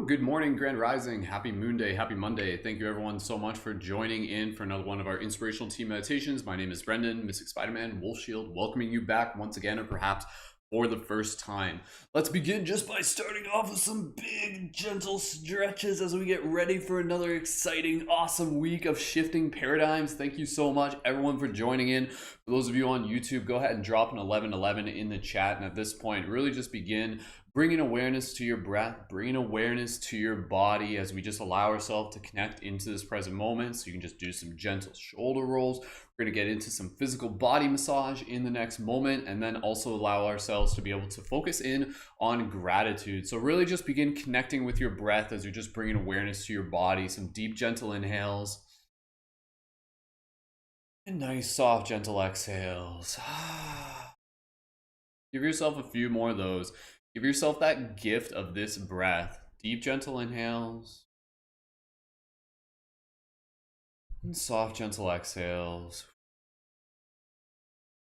Good morning, Grand Rising. Happy Moon Day. Happy Monday. Thank you, everyone, so much for joining in for another one of our inspirational team meditations. My name is Brendan, Mystic Spider-Man, Wolf Shield, welcoming you back once again, or perhaps for the first time. Let's begin just by starting off with some big, gentle stretches as we get ready for another exciting, awesome week of shifting paradigms. Thank you so much, everyone, for joining in. For those of you on YouTube, go ahead and drop an 1111 in the chat. And at this point, really just begin bringing awareness to your breath, bringing awareness to your body as we just allow ourselves to connect into this present moment. So you can just do some gentle shoulder rolls. We're going to get into some physical body massage in the next moment, and then also allow ourselves to be able to focus in on gratitude. So really just begin connecting with your breath as you're just bringing awareness to your body. Some deep, gentle inhales and nice, soft, gentle exhales. Give yourself a few more of those. Give yourself that gift of this breath. Deep, gentle inhales. And soft, gentle exhales.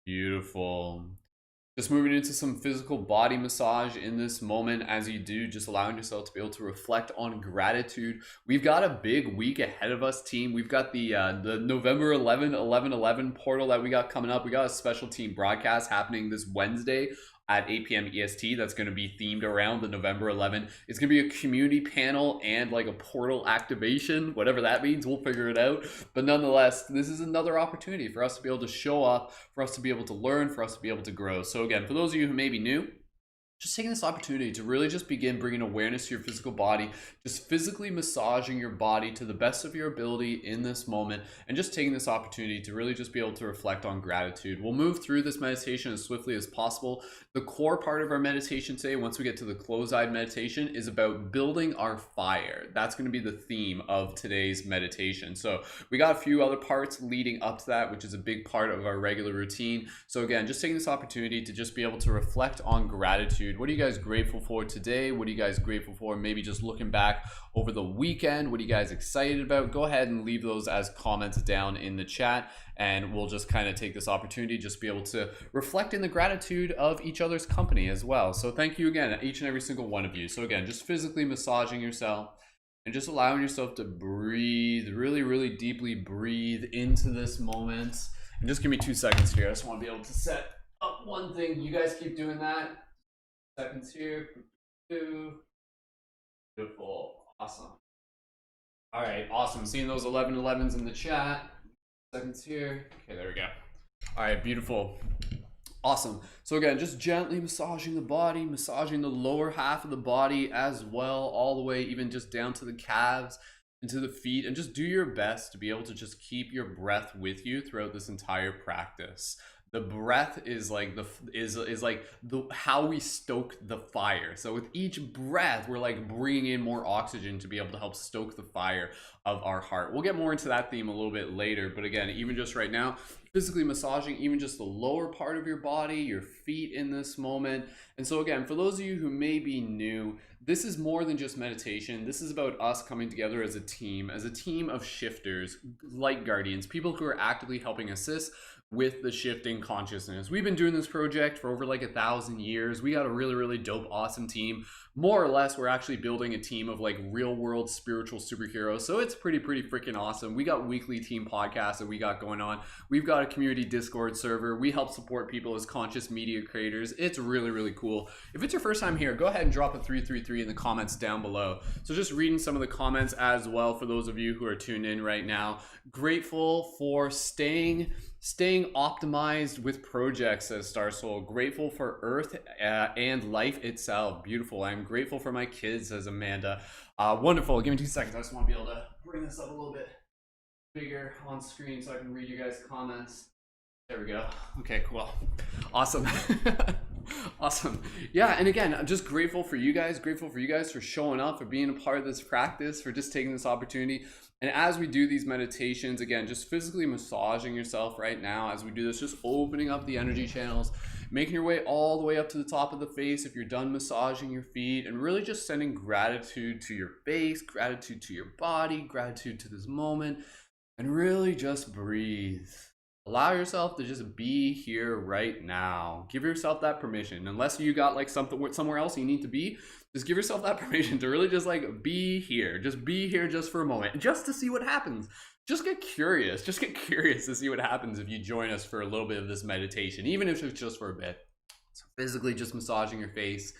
Beautiful. Just moving into some physical body massage in this moment. As you do, just allowing yourself to be able to reflect on gratitude. We've got a big week ahead of us, team. We've got the November 11 portal that we got coming up. We got a special team broadcast happening this Wednesday at 8 p.m. EST. That's going to be themed around the November 11. It's going to be a community panel and like a portal activation, whatever that means. We'll figure it out. But nonetheless, this is another opportunity for us to be able to show up, for us to be able to learn, for us to be able to grow. So again, for those of you who may be new, just taking this opportunity to really just begin bringing awareness to your physical body, just physically massaging your body to the best of your ability in this moment, and just taking this opportunity to really just be able to reflect on gratitude. We'll move through this meditation as swiftly as possible. The core part of our meditation today, once we get to the close-eyed meditation, is about building our fire. That's going to be the theme of today's meditation. So we got a few other parts leading up to that, which is a big part of our regular routine. So again, just taking this opportunity to just be able to reflect on gratitude. What are you guys grateful for today? What are you guys grateful for? Maybe just looking back over the weekend. What are you guys excited about? Go ahead and leave those as comments down in the chat, and we'll just kind of take this opportunity just be able to reflect in the gratitude of each other's company as well. So thank you again, each and every single one of you. So again, just physically massaging yourself and just allowing yourself to breathe, really, really deeply breathe into this moment. And just give me 2 seconds here. I just want to be able to set up one thing. You guys keep doing that. Seconds here. 2. Beautiful. Awesome. All right, awesome. Seeing those 1111s in the chat. Seconds here. Okay, there we go. All right, beautiful. Awesome. So again, just gently massaging the body, massaging the lower half of the body as well, all the way even just down to the calves, into the feet, and just do your best to be able to just keep your breath with you throughout this entire practice. The breath is like the how we stoke the fire. So with each breath, we're like bringing in more oxygen to be able to help stoke the fire of our heart. We'll get more into that theme a little bit later, but again, even just right now, physically massaging even just the lower part of your body, your feet in this moment. And so again, for those of you who may be new, this is more than just meditation. This is about us coming together as a team of shifters, light guardians, people who are actively helping assist with the shifting consciousness. We've been doing this project for over like 1,000 years. We got a really, really dope, awesome team. More or less, we're actually building a team of like real world spiritual superheroes. So it's pretty freaking awesome. We got weekly team podcasts that we got going on. We've got a community Discord server. We help support people as conscious media creators. It's really, really cool. If it's your first time here, go ahead and drop a 333 in the comments down below. So just reading some of the comments as well for those of you who are tuned in right now. Grateful for staying optimized with projects, says Star Soul. Grateful for Earth and life itself. Beautiful. I'm grateful for my kids, says Amanda. Wonderful. Give me 2 seconds. I just want to be able to bring this up a little bit bigger on screen so I can read you guys' comments. There we go. Okay, cool. Awesome. Awesome. Yeah, and again, I'm just grateful for you guys for showing up, for being a part of this practice, for just taking this opportunity. And as we do these meditations, again, just physically massaging yourself right now as we do this, just opening up the energy channels, making your way all the way up to the top of the face if you're done massaging your feet, and really just sending gratitude to your face, gratitude to your body, gratitude to this moment, and really just breathe. Allow yourself to just be here right now. Give yourself that permission. Unless you got like something somewhere else you need to be, just give yourself that permission to really just like be here. Just be here just for a moment, just to see what happens. Just get curious. Just get curious to see what happens if you join us for a little bit of this meditation, even if it's just for a bit. So physically just massaging your face.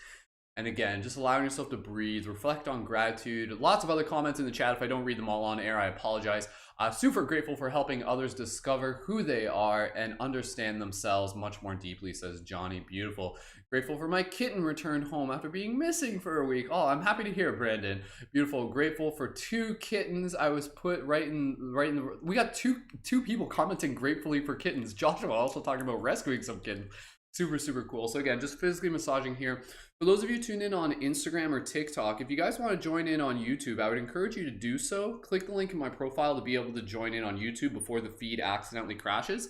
And again, just allowing yourself to breathe, reflect on gratitude. Lots of other comments in the chat. If I don't read them all on air, I apologize. Super grateful for helping others discover who they are and understand themselves much more deeply, says Johnny. Beautiful. Grateful for my kitten returned home after being missing for a week. Oh, I'm happy to hear, Brandon. Beautiful. Grateful for 2 kittens. I was put right in the. We got two people commenting gratefully for kittens. Joshua also talking about rescuing some kittens. Super cool. So again, just physically massaging here. For those of you tuned in on Instagram or TikTok, if you guys want to join in on YouTube, I would encourage you to do so. Click the link in my profile to be able to join in on YouTube before the feed accidentally crashes.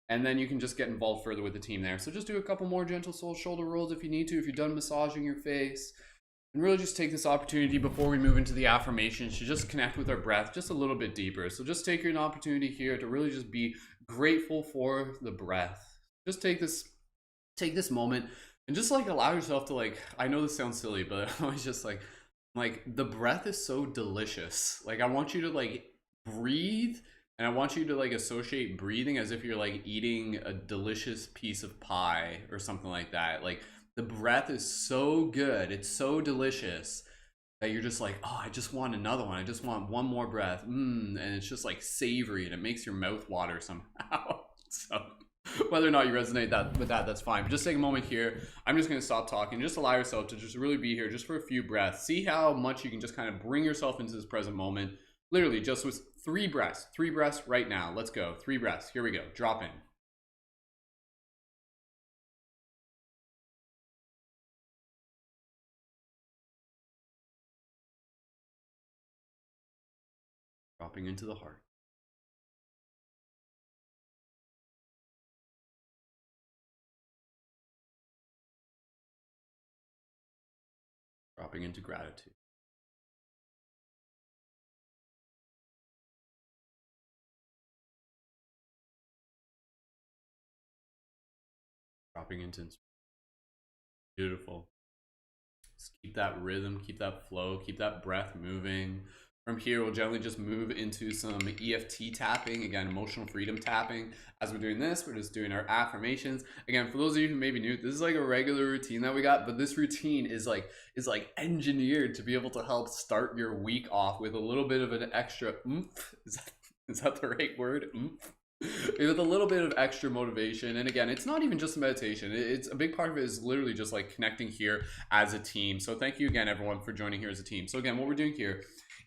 And then you can just get involved further with the team there. So just do a couple more gentle soul shoulder rolls if you need to, if you're done massaging your face. And really just take this opportunity before we move into the affirmations to just connect with our breath just a little bit deeper. So just take an opportunity here to really just be grateful for the breath. Just take this moment and just like allow yourself to like, I know this sounds silly, but I'm always just like the breath is so delicious. Like I want you to like breathe, and I want you to like associate breathing as if you're like eating a delicious piece of pie or something like that. Like the breath is so good, it's so delicious that you're just like, oh, I just want another one. I just want one more breath. And it's just like savory and it makes your mouth water somehow. So whether or not you resonate with that, that's fine. But just take a moment here. I'm just going to stop talking. Just allow yourself to just really be here just for a few breaths. See how much you can just kind of bring yourself into this present moment. Literally just with 3 breaths. 3 breaths right now. Let's go. 3 breaths. Here we go. Drop in. Dropping into the heart. Dropping into gratitude. Dropping into inspiration. Beautiful. Just keep that rhythm, keep that flow, keep that breath moving. From here, we'll gently just move into some EFT tapping, again, emotional freedom tapping. As we're doing this, we're just doing our affirmations. Again, for those of you who may be new, this is like a regular routine that we got, but this routine is like engineered to be able to help start your week off with a little bit of an extra oomph. Is that the right word? Oomph. With a little bit of extra motivation. And again, it's not even just a meditation. It's a big part of it is literally just like connecting here as a team. So thank you again, everyone, for joining here as a team. So again, what we're doing here,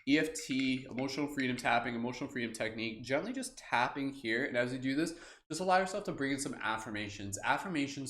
EFT, emotional freedom tapping, emotional freedom technique, gently just tapping here. And as you do this, just allow yourself to bring in some affirmations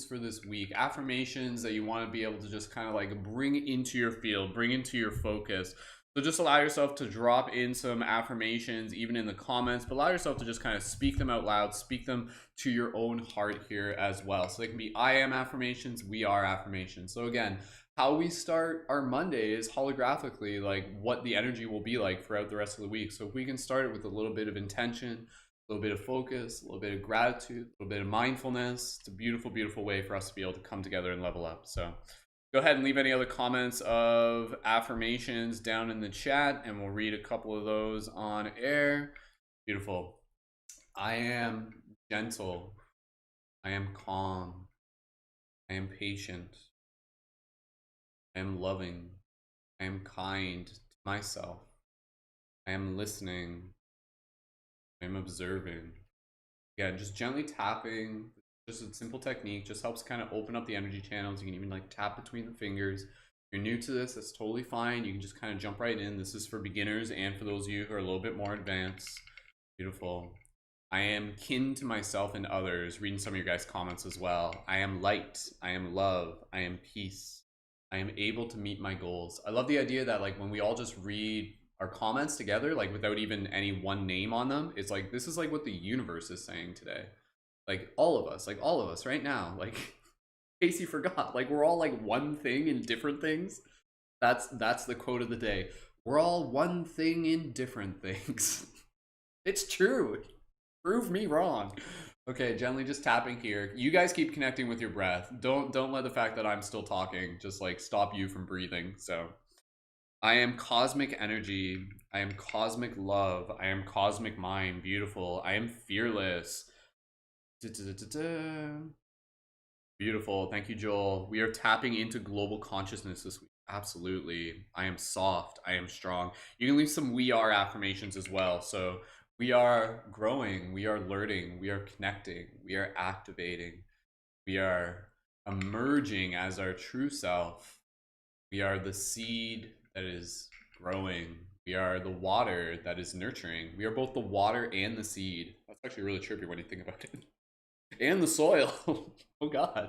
for this week, affirmations that you want to be able to just kind of like bring into your field, bring into your focus. So just allow yourself to drop in some affirmations, even in the comments, but allow yourself to just kind of speak them out loud, speak them to your own heart here as well. So they can be I am affirmations, we are affirmations. So again, how we start our Monday is holographically like what the energy will be like throughout the rest of the week. So if we can start it with a little bit of intention, a little bit of focus, a little bit of gratitude, a little bit of mindfulness, it's a beautiful, beautiful way for us to be able to come together and level up. So go ahead and leave any other comments of affirmations down in the chat, and we'll read a couple of those on air. Beautiful. I am gentle. I am calm. I am patient. I am loving. I am kind to myself. I am listening. I am observing. Yeah, just gently tapping. Just a simple technique, just helps kind of open up the energy channels. You can even like tap between the fingers. If you're new to this, that's totally fine. You can just kind of jump right in. This is for beginners and for those of you who are a little bit more advanced. Beautiful. I am kin to myself and others. Reading some of your guys' comments as well. I am light. I am love. I am peace. I am able to meet my goals. I love the idea that like when we all just read our comments together, like without even any one name on them, it's like this is like what the universe is saying today. Like all of us right now, like in case you forgot, like we're all like one thing in different things. That's the quote of the day. We're all one thing in different things. It's true. Prove me wrong. Okay, gently just tapping here. You guys keep connecting with your breath. Don't let the fact that I'm still talking just like stop you from breathing. So I am cosmic energy. I am cosmic love. I am cosmic mind. Beautiful. I am fearless. Da-da-da-da-da. Beautiful. Thank you, Joel. We are tapping into global consciousness this week. Absolutely. I am soft. I am strong. You can leave some we are affirmations as well. So we are growing. We are learning. We are connecting. We are activating. We are emerging as our true self. We are the seed that is growing. We are the water that is nurturing. We are both the water and the seed. That's actually really trippy when you think about it. And the soil. Oh God.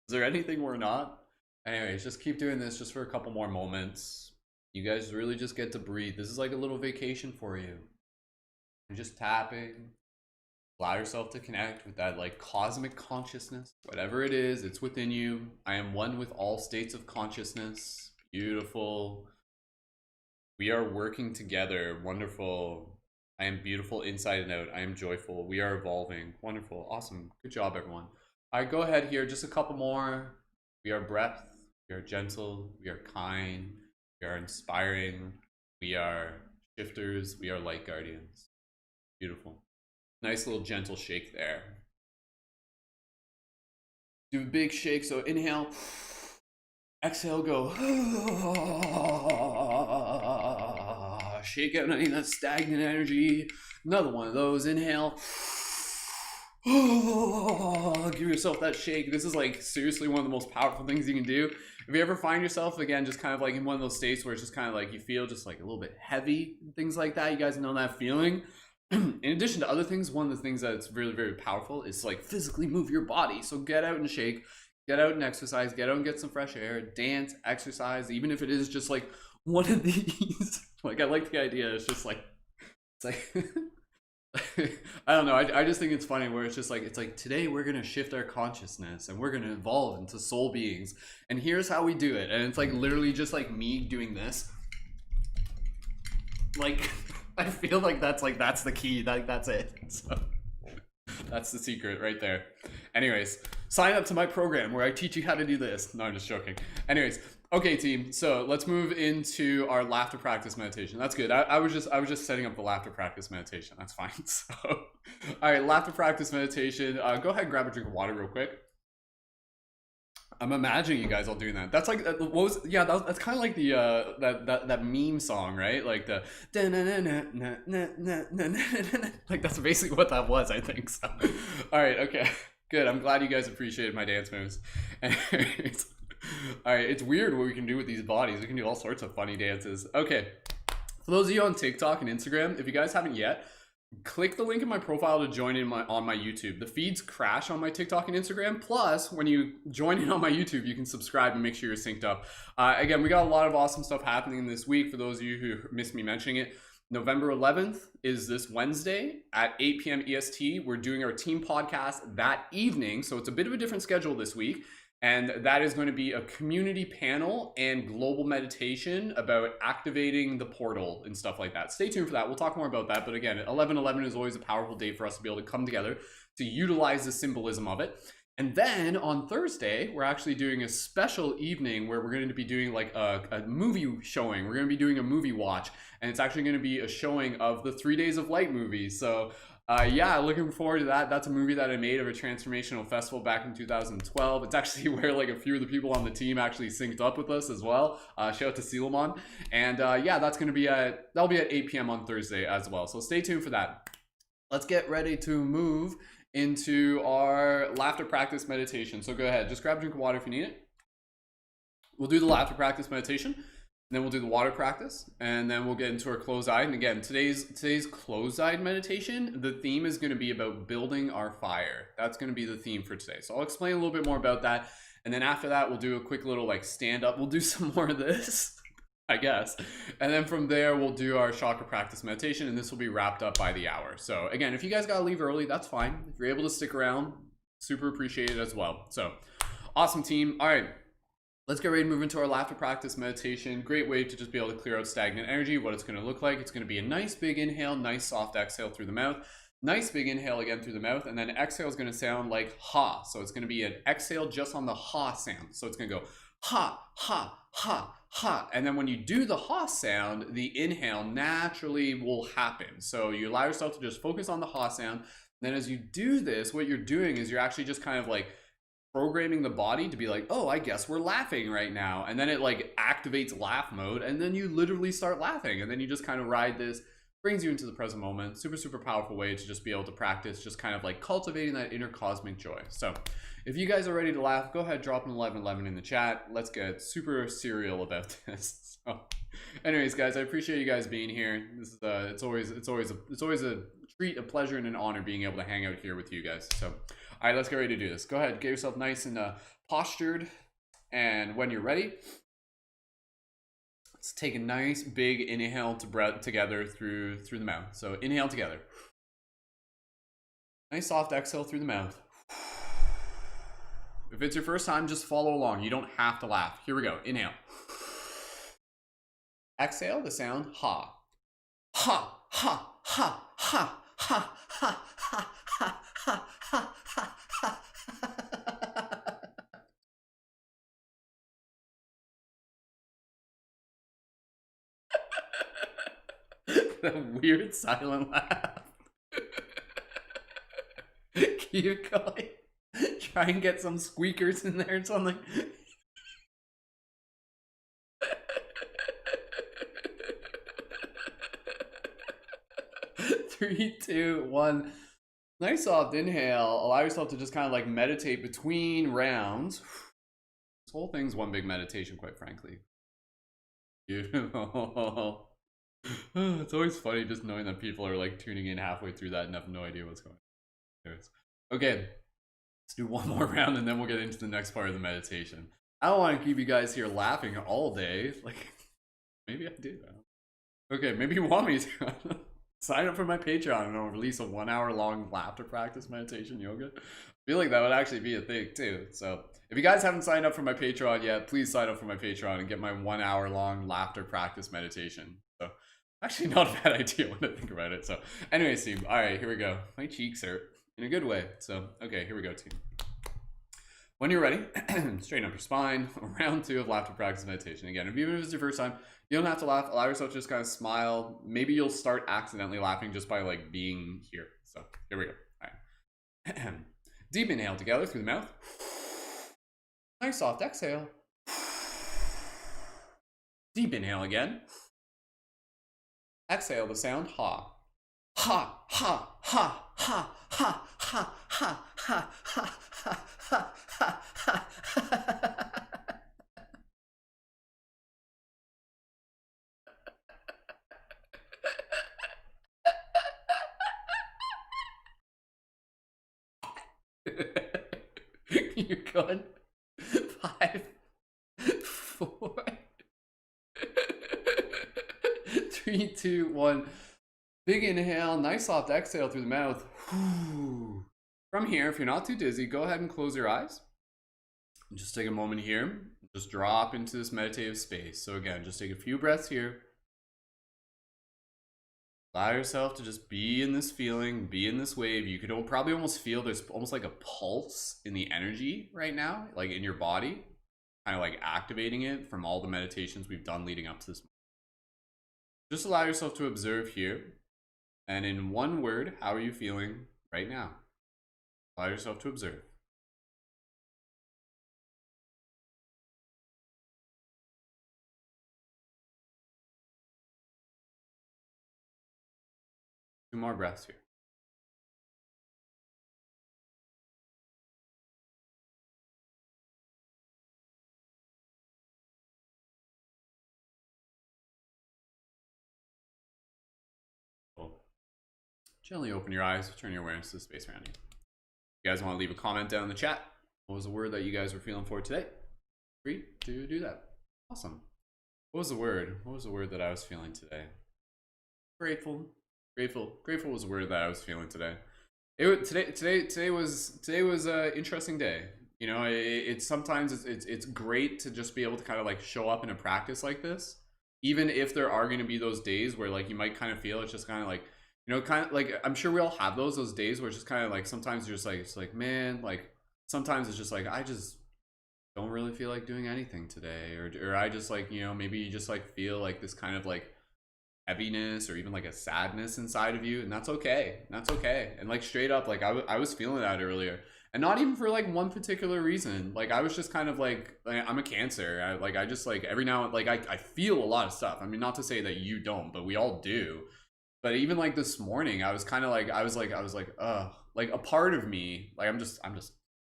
Is there anything we're not? Anyways, just keep doing this just for a couple more moments. You guys really just get to breathe. This is like a little vacation for you. You're just tapping. Allow yourself to connect with that like cosmic consciousness. Whatever it is, it's within you. I am one with all states of consciousness. Beautiful. We are working together. Wonderful. I am beautiful inside and out. I am joyful. We are evolving. Wonderful. Awesome. Good job, everyone. All right, go ahead here. Just a couple more. We are breath. We are gentle. We are kind. We are inspiring. We are shifters. We are light guardians. Beautiful. Nice little gentle shake there. Do a big shake. So inhale. Exhale, go. Shake out any of that stagnant energy. Another one of those. Inhale. Give yourself that shake. This is like seriously one of the most powerful things you can do. If you ever find yourself again just kind of like in one of those states where it's just kind of like you feel just like a little bit heavy, things like that, you guys know that feeling. In addition to other things, one of the things that's really very powerful is like physically move your body. So get out and shake, get out and exercise, get out and get some fresh air, dance, exercise, even if it is just like one of these. Like I like the idea. It's just like it's like I don't know. I just think it's funny where it's like today we're gonna shift our consciousness and we're gonna evolve into soul beings, and here's how we do it. And it's like literally just like me doing this. Like I feel like that's the key. Like that's it. So that's the secret right there. Anyways, sign up to my program where I teach you how to do this. No, I'm just joking. Anyways, okay, team. So let's move into our laughter practice meditation. That's good. I was just setting up the laughter practice meditation. That's fine. So, all right, laughter practice meditation. Go ahead and grab a drink of water real quick. I'm imagining you guys all doing that. That's like what was that's kind of like the that meme song, right? Like the like that's basically what that was, I think. So, all right, okay, good. I'm glad you guys appreciated my dance moves. Anyways, all right, it's weird what we can do with these bodies. We can do all sorts of funny dances. Okay, for those of you on TikTok and Instagram, if you guys haven't yet, click the link in my profile to join in on my YouTube. The feeds crash on my TikTok and Instagram. Plus, when you join in on my YouTube, you can subscribe and make sure you're synced up. Again, we got a lot of awesome stuff happening this week. For those of you who missed me mentioning it, November 11th is this Wednesday at 8 p.m. EST. We're doing our team podcast that evening, so it's a bit of a different schedule this week. And that is going to be a community panel and global meditation about activating the portal and stuff like that. Stay tuned for that. We'll talk more about that. But again, 11/11 is always a powerful day for us to be able to come together to utilize the symbolism of it. And then on Thursday, we're actually doing a special evening where we're going to be doing like a movie showing. We're going to be doing a movie watch. And it's actually going to be a showing of the 3 Days of Light movie. So yeah, looking forward to that. That's a movie that I made of a transformational festival back in 2012. It's actually where like a few of the people on the team actually synced up with us as well. Shout out to Silamon. And yeah, that'll be at 8 p.m. on Thursday as well. So stay tuned for that. Let's get ready to move into our laughter practice meditation. So go ahead, just grab a drink of water if you need it. We'll do the laughter practice meditation. And then we'll do the water practice, and then we'll get into our closed-eyed. And again, today's closed-eyed meditation, the theme is going to be about building our fire. That's going to be the theme for today. So I'll explain a little bit more about that. And then after that, we'll do a quick little like stand up. We'll do some more of this, I guess. And then from there, we'll do our chakra practice meditation, and this will be wrapped up by the hour. So again, if you guys got to leave early, that's fine. If you're able to stick around, super appreciated as well. So awesome, team. All right. Let's get ready to move into our laughter practice meditation. Great way to just be able to clear out stagnant energy. What it's going to look like, it's going to be a nice big inhale, nice soft exhale through the mouth. Nice big inhale again through the mouth, and then exhale is going to sound like ha. So it's going to be an exhale just on the ha sound. So it's going to go ha, ha, ha, ha. And then when you do the ha sound, the inhale naturally will happen. So you allow yourself to just focus on the ha sound. Then as you do this, what you're doing is you're actually just kind of like programming the body to be like, oh, I guess we're laughing right now. And then it like activates laugh mode, and then you literally start laughing. And then you just kind of ride this, brings you into the present moment. Super, super powerful way to just be able to practice just kind of like cultivating that inner cosmic joy. So if you guys are ready to laugh, go ahead, drop an 1111 in the chat. Let's get super serial about this. So anyways, guys, I appreciate you guys being here. This is it's always a treat, a pleasure, and an honor being able to hang out here with you guys. So all right, let's get ready to do this. Go ahead, get yourself nice and postured, and when you're ready, let's take a nice big inhale to breath together through the mouth. So inhale together. Nice soft exhale through the mouth. If it's your first time, just follow along. You don't have to laugh. Here we go. Inhale. Exhale the sound ha. Ha, ha, ha, ha, ha, ha, ha, ha, ha, ha, ha, ha. The weird silent laugh. Keep going. Try and get some squeakers in there or something. 3, 2, 1. Nice soft inhale. Allow yourself to just kind of like meditate between rounds. This whole thing's one big meditation, quite frankly. Beautiful. It's always funny just knowing that people are like tuning in halfway through that and have no idea what's going on. Okay, let's do one more round and then we'll get into the next part of the meditation. I don't want to keep you guys here laughing all day. Like, maybe I do. Okay, maybe you want me to. Sign up for my Patreon and I'll release a 1 hour long laughter practice meditation yoga. I feel like that would actually be a thing too. So if you guys haven't signed up for my Patreon yet, please sign up for my Patreon and get my 1 hour long laughter practice meditation. So actually not a bad idea when I think about it. So anyways, team, all right, here we go. My cheeks hurt in a good way. So, okay, here we go, team. When you're ready, straighten up your spine. Round 2 of laughter practice meditation. Again, if even if it's your first time, you don't have to laugh. Allow yourself to just kind of smile. Maybe you'll start accidentally laughing just by like being here. So here we go. All right. Deep inhale together through the mouth. Nice soft exhale. Deep inhale again. Exhale the sound ha. Ha, ha, ha, ha, ha, ha, ha, ha, ha, ha, ha, ha, ha. You're going 5, 4, 3, 2, 1. Big inhale, nice soft exhale through the mouth. From here, if you're not too dizzy, go ahead and close your eyes. Just take a moment here. Just drop into this meditative space. So again, just take a few breaths here. Allow yourself to just be in this feeling, be in this wave. You could probably almost feel there's almost like a pulse in the energy right now, like in your body, kind of like activating it from all the meditations we've done leading up to this. Just allow yourself to observe here. And in one word, how are you feeling right now? Allow yourself to observe. Two more breaths here. Gently open your eyes, turn your awareness to the space around you. If you guys want to leave a comment down in the chat, what was the word that you guys were feeling for today? Free to do that. Awesome. What was the word? What was the word that I was feeling today? Grateful. Grateful was the word that I was feeling today. Today was an interesting day. You know, it's sometimes it's great to just be able to kind of like show up in a practice like this, even if there are going to be those days where like you might kind of feel it's just kind of like You know, kind of like I'm sure we all have those days where it's just kind of like sometimes you're just like it's like man, like sometimes it's just like I just don't really feel like doing anything today, or I just like, you know, maybe you just like feel like this kind of like heaviness or even like a sadness inside of you, and that's okay. That's okay. And like straight up, like I was feeling that earlier, and not even for like one particular reason. Like I was just kind of like I'm a Cancer. I just like every now like I feel a lot of stuff. I mean, not to say that you don't, but we all do. But even like this morning, I was kind of like I was like like a part of me, like I'm just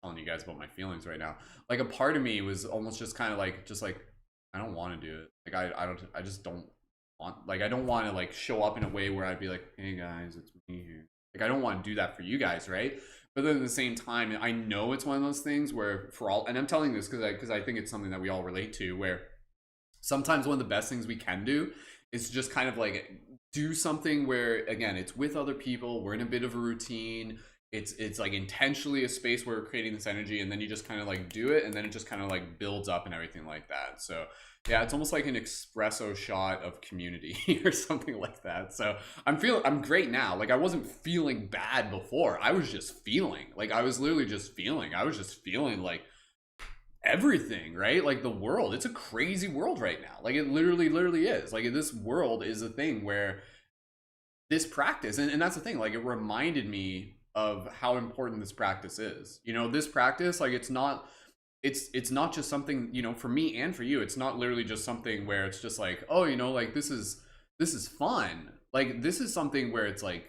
telling you guys about my feelings right now. Like a part of me was almost just kind of like I don't want to do it. Like I just don't want, like I don't want to like show up in a way where I'd be like, hey guys, it's me here. Like I don't want to do that for you guys, right? But then at the same time, I know it's one of those things where for all, and I'm telling this because I think it's something that we all relate to, where sometimes one of the best things we can do is just kind of like do something where again it's with other people, we're in a bit of a routine, it's like intentionally a space where we're creating this energy, and then you just kind of like do it, and then it just kind of like builds up and everything like that. So yeah, it's almost like an espresso shot of community or something like that. So I'm great now. Like I wasn't feeling bad before, I was just feeling like I was literally just feeling, I was just feeling like everything, right? Like the world, it's a crazy world right now. Like it literally is. Like this world is a thing where this practice, and that's the thing, like it reminded me of how important this practice is. You know, this practice, like it's not just something, you know, for me and for you, it's not literally just something where it's just like, oh, you know, like this is fun. Like this is something where it's like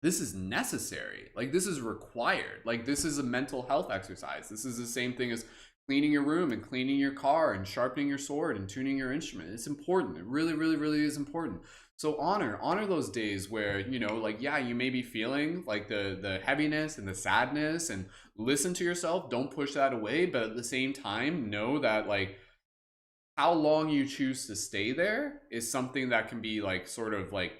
this is necessary, like this is required, like this is a mental health exercise. This is the same thing as cleaning your room and cleaning your car and sharpening your sword and tuning your instrument. It's important. It really is important. So honor those days where, you know, like yeah, you may be feeling like the heaviness and the sadness, and listen to yourself, don't push that away, but at the same time know that like how long you choose to stay there is something that can be like sort of like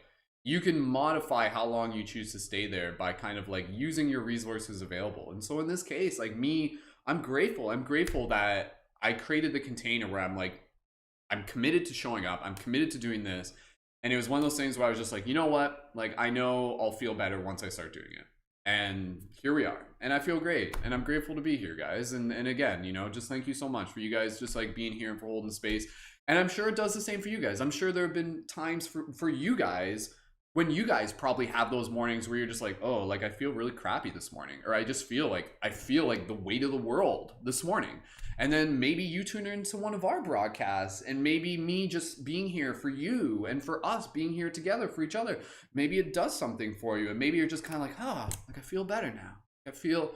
you can modify how long you choose to stay there by kind of like using your resources available. And so in this case, like me, I'm grateful that I created the container where I'm like, I'm committed to showing up, I'm committed to doing this. And it was one of those things where I was just like, you know what, like I know I'll feel better once I start doing it. And here we are, and I feel great, and I'm grateful to be here, guys. And again, you know, just thank you so much for you guys just like being here and for holding space. And I'm sure it does the same for you guys. I'm sure there have been times for you guys when you guys probably have those mornings where you're just like, oh, like I feel really crappy this morning, or I just feel like the weight of the world this morning. And then maybe you tune into one of our broadcasts, and maybe me just being here for you and for us being here together for each other, maybe it does something for you, and maybe you're just kind of like, oh, like I feel better now. I feel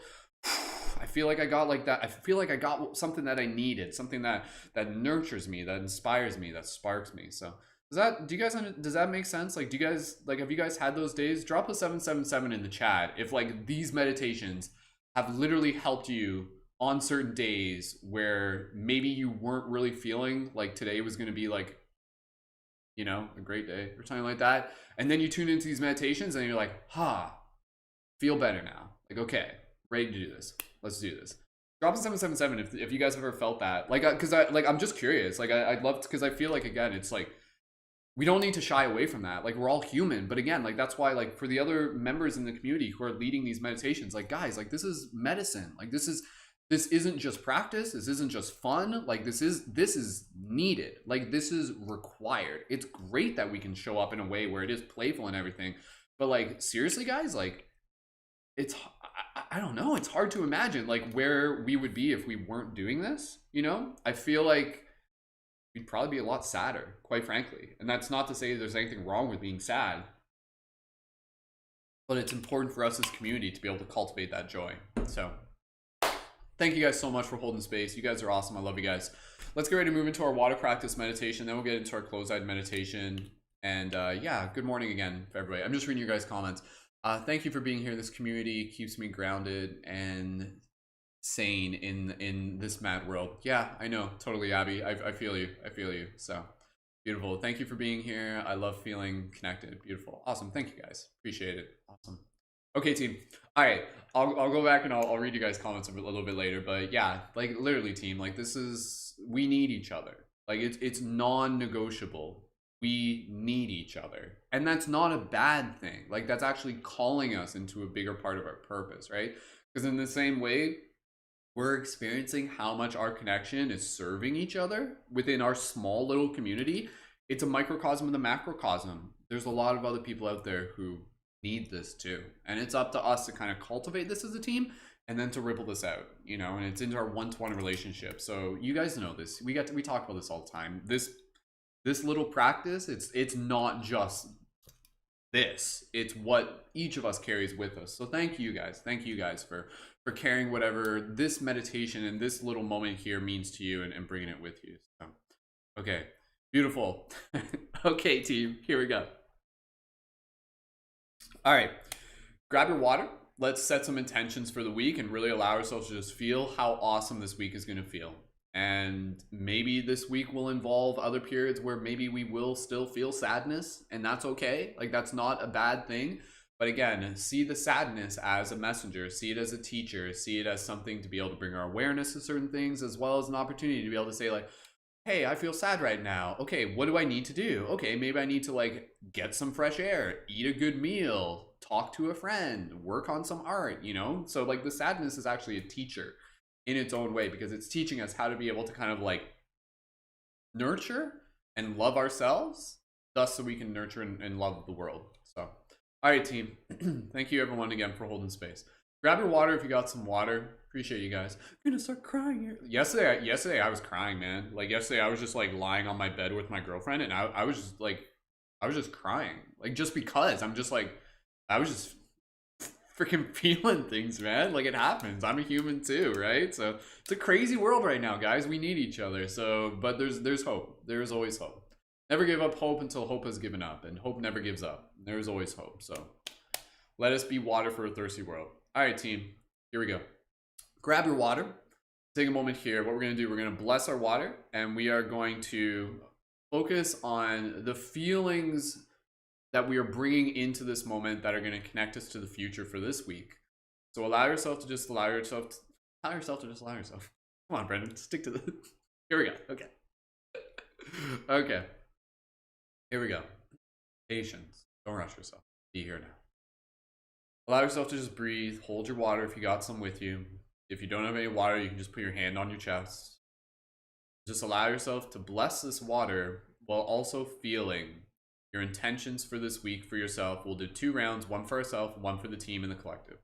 like I got like that. I feel like I got something that I needed, something that nurtures me, that inspires me, that sparks me. So does that make sense? Like, do you guys, like, have you guys had those days? Drop a 777 in the chat if like these meditations have literally helped you on certain days where maybe you weren't really feeling like today was going to be like, you know, a great day or something like that. And then you tune into these meditations and you're like, feel better now. Like, okay, ready to do this. Let's do this. Drop a 777 if you guys have ever felt that. Like, because I'm just curious. Like, I'd love to, because I feel like, again, it's like, we don't need to shy away from that. Like we're all human, but again, like that's why, like for the other members in the community who are leading these meditations, like guys, like this is medicine. Like this isn't just practice. This isn't just fun. Like this is needed. Like this is required. It's great that we can show up in a way where it is playful and everything, but like seriously, guys, like it's I don't know. It's hard to imagine like where we would be if we weren't doing this. You know, I feel like we'd probably be a lot sadder, quite frankly. And that's not to say there's anything wrong with being sad, but it's important for us as a community to be able to cultivate that joy. So thank you guys so much for holding space. You guys are awesome. I love you guys. Let's get ready to move into our water practice meditation. Then we'll get into our close-eyed meditation. And yeah, good morning again for everybody. I'm just reading your guys' comments. Thank you for being here. This community keeps me grounded and sane in this mad world. Yeah, I know, totally, Abby. I feel you. So beautiful. Thank you for being here. I love feeling connected. Beautiful. Awesome. Thank you guys. Appreciate it. Awesome. Okay, team. All right, I'll go back and I'll read you guys' comments a little bit later. But yeah, like literally, team, like we need each other. Like it's non-negotiable. we need each other. And that's not a bad thing. Like, that's actually calling us into a bigger part of our purpose, right? Because in the same way, we're experiencing how much our connection is serving each other within our small little community. It's a microcosm of the macrocosm. There's a lot of other people out there who need this too. And it's up to us to kind of cultivate this as a team and then to ripple this out, you know, and it's into our one-to-one relationship. So you guys know this. We talk about this all the time. This little practice, it's not just this. It's what each of us carries with us. So thank you guys. Thank you guys for carrying whatever this meditation and this little moment here means to you and bringing it with you. So, okay, beautiful. Okay, team, here we go. All right, grab your water. Let's set some intentions for the week and really allow ourselves to just feel how awesome this week is going to feel. And maybe this week will involve other periods where maybe we will still feel sadness, and that's okay. Like, that's not a bad thing. But again, see the sadness as a messenger, see it as a teacher, see it as something to be able to bring our awareness to certain things, as well as an opportunity to be able to say, like, hey, I feel sad right now. Okay, what do I need to do? Okay, maybe I need to like get some fresh air, eat a good meal, talk to a friend, work on some art, you know? So like the sadness is actually a teacher in its own way, because it's teaching us how to be able to kind of like nurture and love ourselves, thus so we can nurture and love the world. So, all right, team. Thank you everyone again for holding space. Grab your water if you got some water. Appreciate you guys. I'm gonna start crying here. Yesterday I was crying, man. Like yesterday I was just like lying on my bed with my girlfriend, and I was just like, I was just crying. Like, just because I'm just like, I was just freaking feeling things, man. Like, it happens. I'm a human too, right? So it's a crazy world right now, guys. We need each other. So, but there's hope. There's always hope. Never give up hope until hope has given up, and hope never gives up. There's always hope. So let us be water for a thirsty world. All right, team. Here we go. Grab your water. Take a moment here. What we're going to do, we're going to bless our water, and we are going to focus on the feelings that we are bringing into this moment that are going to connect us to the future for this week. So allow yourself to just allow yourself to just allow yourself. Come on, Brendan, stick to the. Here we go. Okay. Okay. Here we go. Patience. Don't rush yourself. Be here now. Allow yourself to just breathe. Hold your water if you got some with you. If you don't have any water, you can just put your hand on your chest. Just allow yourself to bless this water while also feeling your intentions for this week for yourself. We'll do 2 rounds, one for ourselves, one for the team and the collective.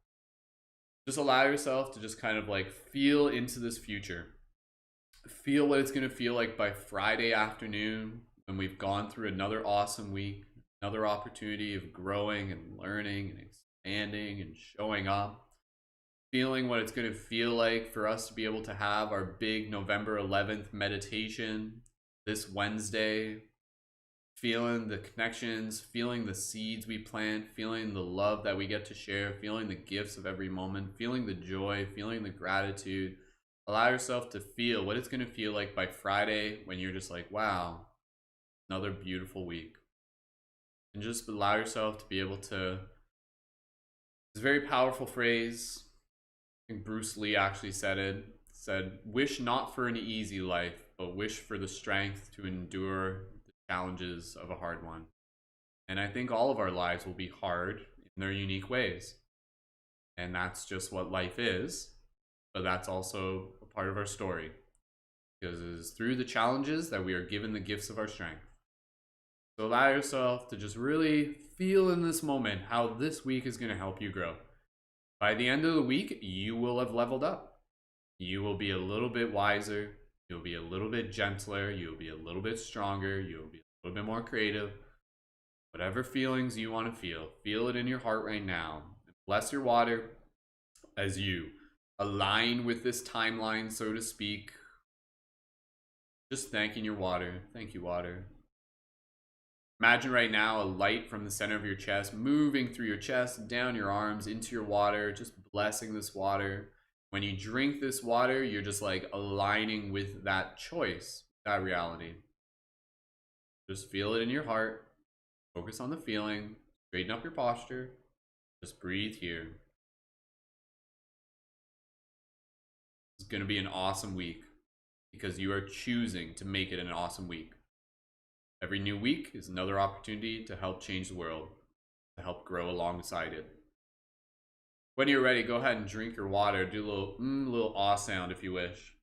Just allow yourself to just kind of like feel into this future. Feel what it's going to feel like by Friday afternoon when we've gone through another awesome week, another opportunity of growing and learning and expanding and showing up. Feeling what it's going to feel like for us to be able to have our big November 11th meditation this Wednesday. Feeling the connections, feeling the seeds we plant, feeling the love that we get to share, feeling the gifts of every moment, feeling the joy, feeling the gratitude. Allow yourself to feel what it's going to feel like by Friday when you're just like, wow, another beautiful week. And just allow yourself to be able to, it's a very powerful phrase. I think Bruce Lee actually said, wish not for an easy life, but wish for the strength to endure the challenges of a hard one. And I think all of our lives will be hard in their unique ways. And that's just what life is, but that's also a part of our story. Because it is through the challenges that we are given the gifts of our strength. So allow yourself to just really feel in this moment how this week is going to help you grow. By the end of the week, you will have leveled up. You will be a little bit wiser. You'll be a little bit gentler. You'll be a little bit stronger. You'll be a little bit more creative. Whatever feelings you want to feel it in your heart right now. Bless your water as you align with this timeline, so to speak. Just thanking your water. Thank you, water. Imagine right now a light from the center of your chest moving through your chest, down your arms, into your water, just blessing this water. When you drink this water, you're just like aligning with that choice, that reality. Just feel it in your heart. Focus on the feeling. Straighten up your posture. Just breathe here. It's going to be an awesome week because you are choosing to make it an awesome week. Every new week is another opportunity to help change the world, to help grow alongside it. When you're ready, go ahead and drink your water. Do a little ah sound if you wish.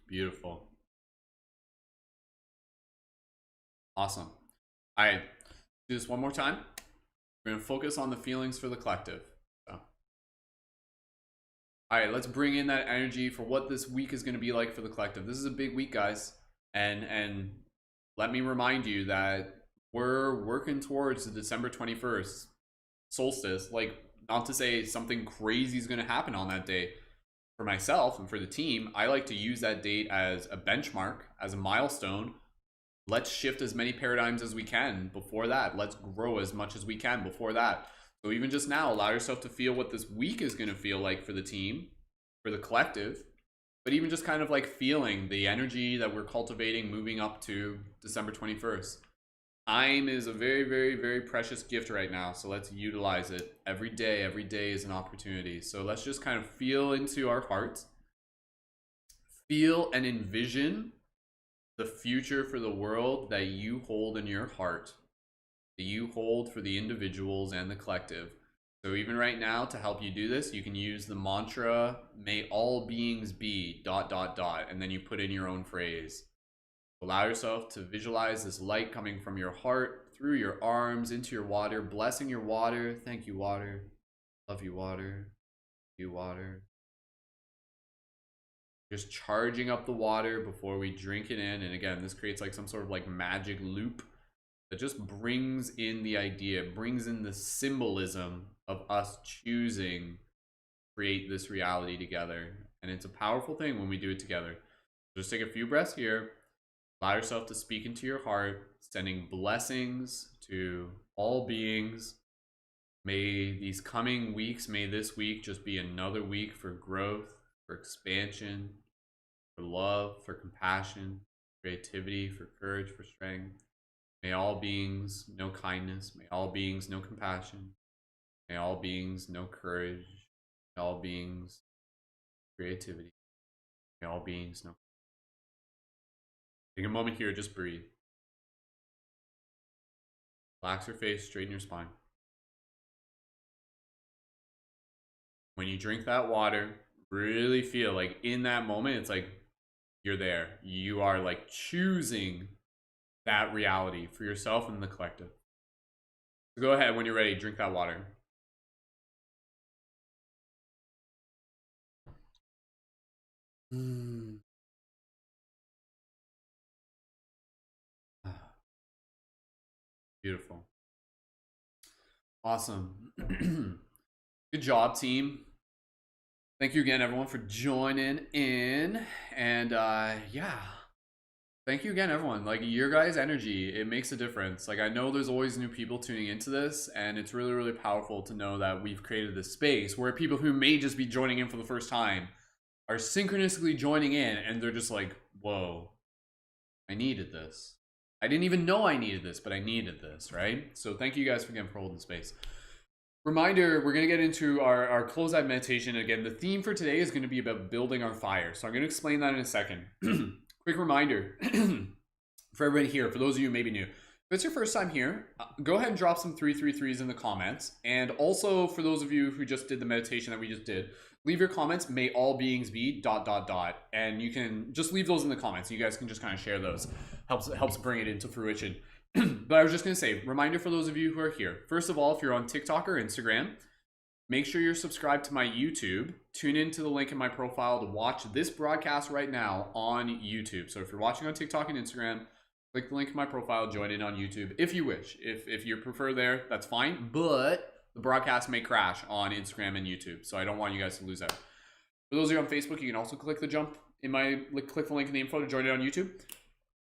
Beautiful. Awesome. All right, do this one more time. We're going to focus on the feelings for the collective. So. All right, let's bring in that energy for what this week is going to be like for the collective. This is a big week, guys. And let me remind you that we're working towards the December 21st solstice. Like, not to say something crazy is going to happen on that day. For myself and for the team, I like to use that date as a benchmark, as a milestone. Let's shift as many paradigms as we can before that. Let's grow as much as we can before that. So even just now, allow yourself to feel what this week is going to feel like for the team, for the collective, but even just kind of like feeling the energy that we're cultivating moving up to December 21st. Time is a very, very, very precious gift right now. So let's utilize it every day. Every day is an opportunity. So let's just kind of feel into our hearts, feel and envision the future for the world that you hold in your heart, that you hold for the individuals and the collective. So even right now, to help you do this, you can use the mantra, may all beings be ... and then you put in your own phrase. Allow yourself to visualize this light coming from your heart, through your arms, into your water, blessing your water. Thank you, water. Love you, water. You, water. Just charging up the water before we drink it in. And again, this creates like some sort of like magic loop that just brings in the idea, brings in the symbolism of us choosing to create this reality together. And it's a powerful thing when we do it together. Just take a few breaths here. Allow yourself to speak into your heart, sending blessings to all beings. May these coming weeks, may this week just be another week for growth, for expansion, for love, for compassion, creativity, for courage, for strength. May all beings know kindness. May all beings know compassion. May all beings know courage. May all beings know creativity. May all beings know. Take a moment here, just breathe. Relax your face, straighten your spine. When you drink that water, really feel like in that moment, it's like you're there. You are like choosing that reality for yourself and the collective. So go ahead, when you're ready, drink that water. Beautiful. Awesome. Good job, team. Thank you again, everyone, for joining in. And yeah, thank you again, everyone. Like, your guys' energy, it makes a difference. Like, I know there's always new people tuning into this, and it's really, really powerful to know that we've created this space where people who may just be joining in for the first time are synchronously joining in, and they're just like, whoa, I needed this. I didn't even know I needed this, but I needed this, right? So thank you guys again for holding space. Reminder, we're going to get into our closeout meditation. Again, the theme for today is going to be about building our fire. So I'm going to explain that in a second. Quick reminder for everybody here, for those of you who may be new. If it's your first time here, go ahead and drop some 333s in the comments. And also for those of you who just did the meditation that we just did, leave your comments, may all beings be ... And you can just leave those in the comments. You guys can just kind of share those. Helps bring it into fruition. But I was just going to say, reminder for those of you who are here. First of all, if you're on TikTok or Instagram, make sure you're subscribed to my YouTube. Tune into the link in my profile to watch this broadcast right now on YouTube. So if you're watching on TikTok and Instagram, click the link in my profile, join in on YouTube if you wish. If you prefer there, that's fine. But the broadcast may crash on Instagram and YouTube. So I don't want you guys to lose out. For those of you on Facebook, you can also click the click the link in the info to join it on YouTube.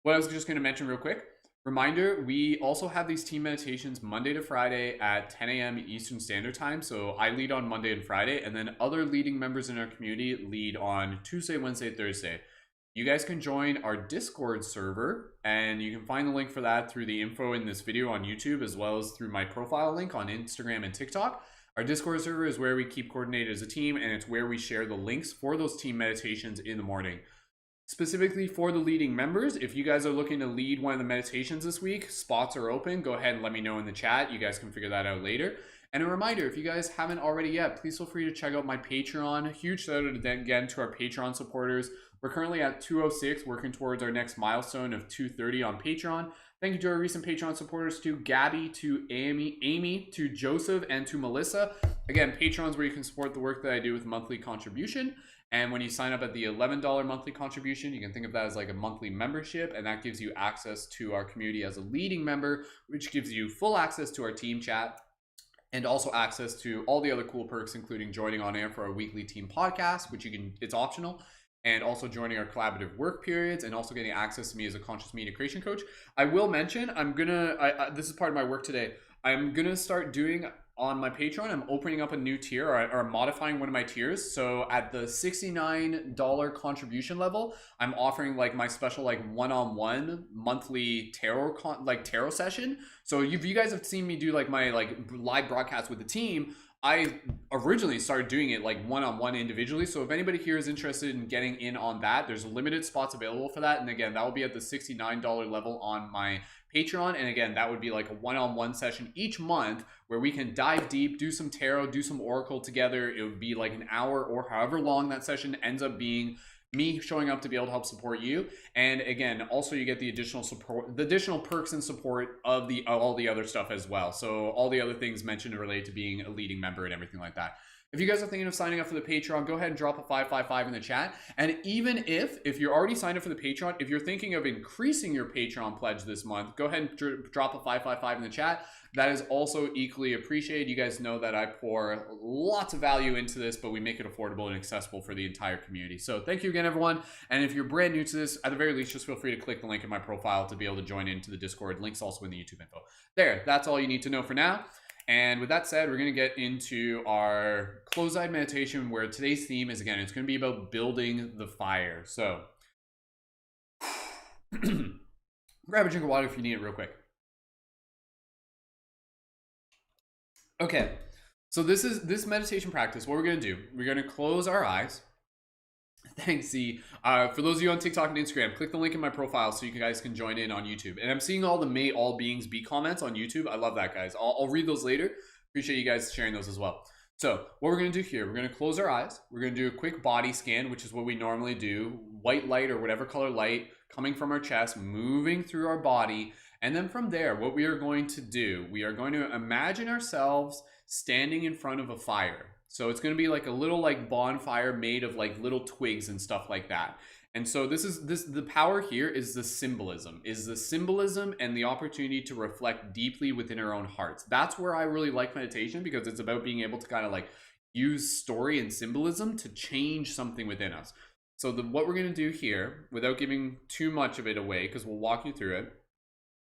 What I was just going to mention real quick. Reminder, we also have these team meditations Monday to Friday at 10 a.m. Eastern Standard Time. So I lead on Monday and Friday, and then other leading members in our community lead on Tuesday, Wednesday, Thursday. You guys can join our Discord server And you can find the link for that through the info in this video on YouTube, as well as through my profile link on Instagram and TikTok. Our Discord server is where we keep coordinated as a team, and it's where we share the links for those team meditations in the morning. Specifically for the leading members, if you guys are looking to lead one of the meditations this week, spots are open. Go ahead and let me know in the chat. You guys can figure that out later. And a reminder, if you guys haven't already yet, please feel free to check out my Patreon. Huge shout out again to our Patreon supporters. We're currently at 206, working towards our next milestone of 230 on Patreon. Thank you to our recent Patreon supporters, to Gabby, to Amy, to Joseph, and to Melissa. Again, Patreon's where you can support the work that I do with monthly contribution. And when you sign up at the $11 monthly contribution, you can think of that as like a monthly membership, and that gives you access to our community as a leading member, which gives you full access to our team chat and also access to all the other cool perks, including joining on air for our weekly team podcast, which it's optional, and also joining our collaborative work periods, and also getting access to me as a conscious media creation coach. I will mention, this is part of my work today. I'm gonna start doing on my Patreon, I'm opening up a new tier, or modifying one of my tiers. So at the $69 contribution level, I'm offering like my special like one-on-one monthly tarot session. So if you guys have seen me do like my like live broadcast with the team, I originally started doing it like one-on-one individually. So if anybody here is interested in getting in on that, there's limited spots available for that. And again, that will be at the $69 level on my Patreon. And again, that would be like a one-on-one session each month where we can dive deep, do some tarot, do some oracle together. It would be like an hour, or however long that session ends up being, me showing up to be able to help support you. And again, also you get the additional support, the additional perks and support of all the other stuff as well. So all the other things mentioned related to being a leading member and everything like that. If you guys are thinking of signing up for the Patreon, go ahead and drop a 555 in the chat. And even if you're already signed up for the Patreon, if you're thinking of increasing your Patreon pledge this month, go ahead and drop a 555 in the chat. That is also equally appreciated. You guys know that I pour lots of value into this, but we make it affordable and accessible for the entire community. So thank you again, everyone. And if you're brand new to this, at the very least, just feel free to click the link in my profile to be able to join into the Discord. Link's also in the YouTube info. There, that's all you need to know for now. And with that said, we're going to get into our close-eyed meditation, where today's theme is, again, it's going to be about building the fire. So grab a drink of water if you need it real quick. Okay, so this meditation practice, what we're going to do, we're going to close our eyes. Thanks, Z. For those of you on TikTok and Instagram, click the link in my profile so you guys can join in on YouTube. And I'm seeing all the "May all beings be" comments on YouTube. I love that, guys. I'll read those later. Appreciate you guys sharing those as well. So what we're going to do here, we're going to close our eyes. We're going to do a quick body scan, which is what we normally do. White light or whatever color light coming from our chest, moving through our body. And then from there, what we are going to do, we are going to imagine ourselves standing in front of a fire. So it's going to be like a little like bonfire made of like little twigs and stuff like that. And so the power here is the symbolism and the opportunity to reflect deeply within our own hearts. That's where I really like meditation, because it's about being able to kind of like use story and symbolism to change something within us. So what we're going to do here, without giving too much of it away, because we'll walk you through it,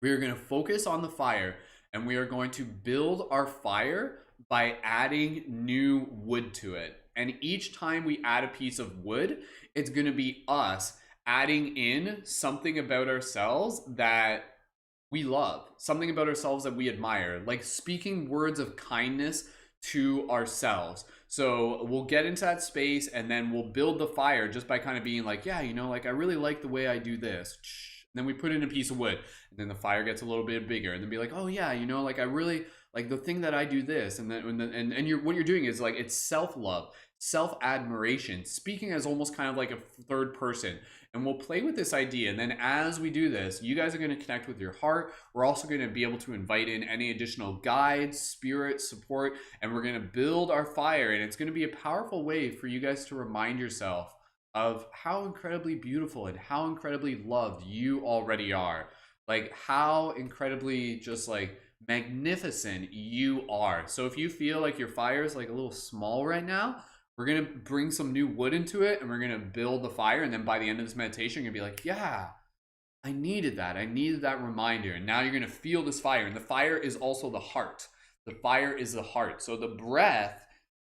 we are going to focus on the fire, and we are going to build our fire by adding new wood to it. And each time we add a piece of wood, it's going to be us adding in something about ourselves that we love, something about ourselves that we admire, like speaking words of kindness to ourselves. So we'll get into that space, and then we'll build the fire just by kind of being like, yeah, you know, like I really like the way I do this. And then we put in a piece of wood, and then the fire gets a little bit bigger, and then be like, oh yeah, you know, like I really like the thing that I do this. And then what you're doing is like, it's self-love, self-admiration, speaking as almost kind of like a third person. And we'll play with this idea. And then as we do this, you guys are going to connect with your heart. We're also going to be able to invite in any additional guides, spirit, support, and we're going to build our fire. And it's going to be a powerful way for you guys to remind yourself of how incredibly beautiful and how incredibly loved you already are. Like how incredibly just like magnificent you are. So if you feel like your fire is like a little small right now, we're going to bring some new wood into it, and we're going to build the fire. And then by the end of this meditation, you're going to be like, yeah, I needed that. I needed that reminder. And now you're going to feel this fire. And the fire is also the heart. The fire is the heart. So the breath,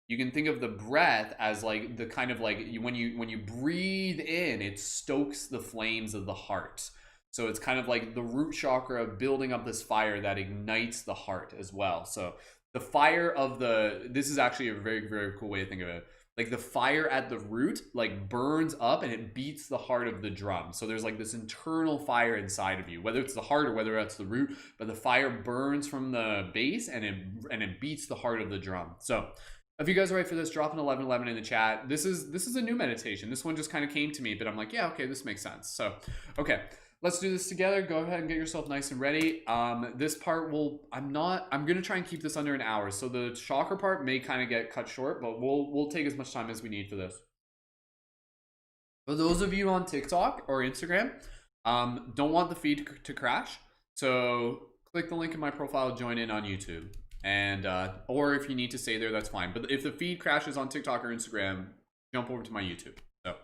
you can think of the breath as like the kind of like when you breathe in, it stokes the flames of the heart. So it's kind of like the root chakra building up this fire that ignites the heart as well. So the fire of this is actually a very, very cool way to think of it. Like the fire at the root like burns up and it beats the heart of the drum. So there's like this internal fire inside of you, whether it's the heart or whether that's the root, but the fire burns from the base and it beats the heart of the drum. So if you guys are ready for this, drop an 1111 in the chat. This is a new meditation. This one just kind of came to me, but I'm like, yeah, okay, this makes sense. So okay, let's do this together. Go ahead and get yourself nice and ready. This part I'm gonna try and keep this under an hour. So the chakra part may kind of get cut short, but we'll take as much time as we need for this. For those of you on TikTok or Instagram, don't want the feed to crash. So click the link in my profile, join in on YouTube. And or if you need to stay there, that's fine. But if the feed crashes on TikTok or Instagram, jump over to my YouTube. So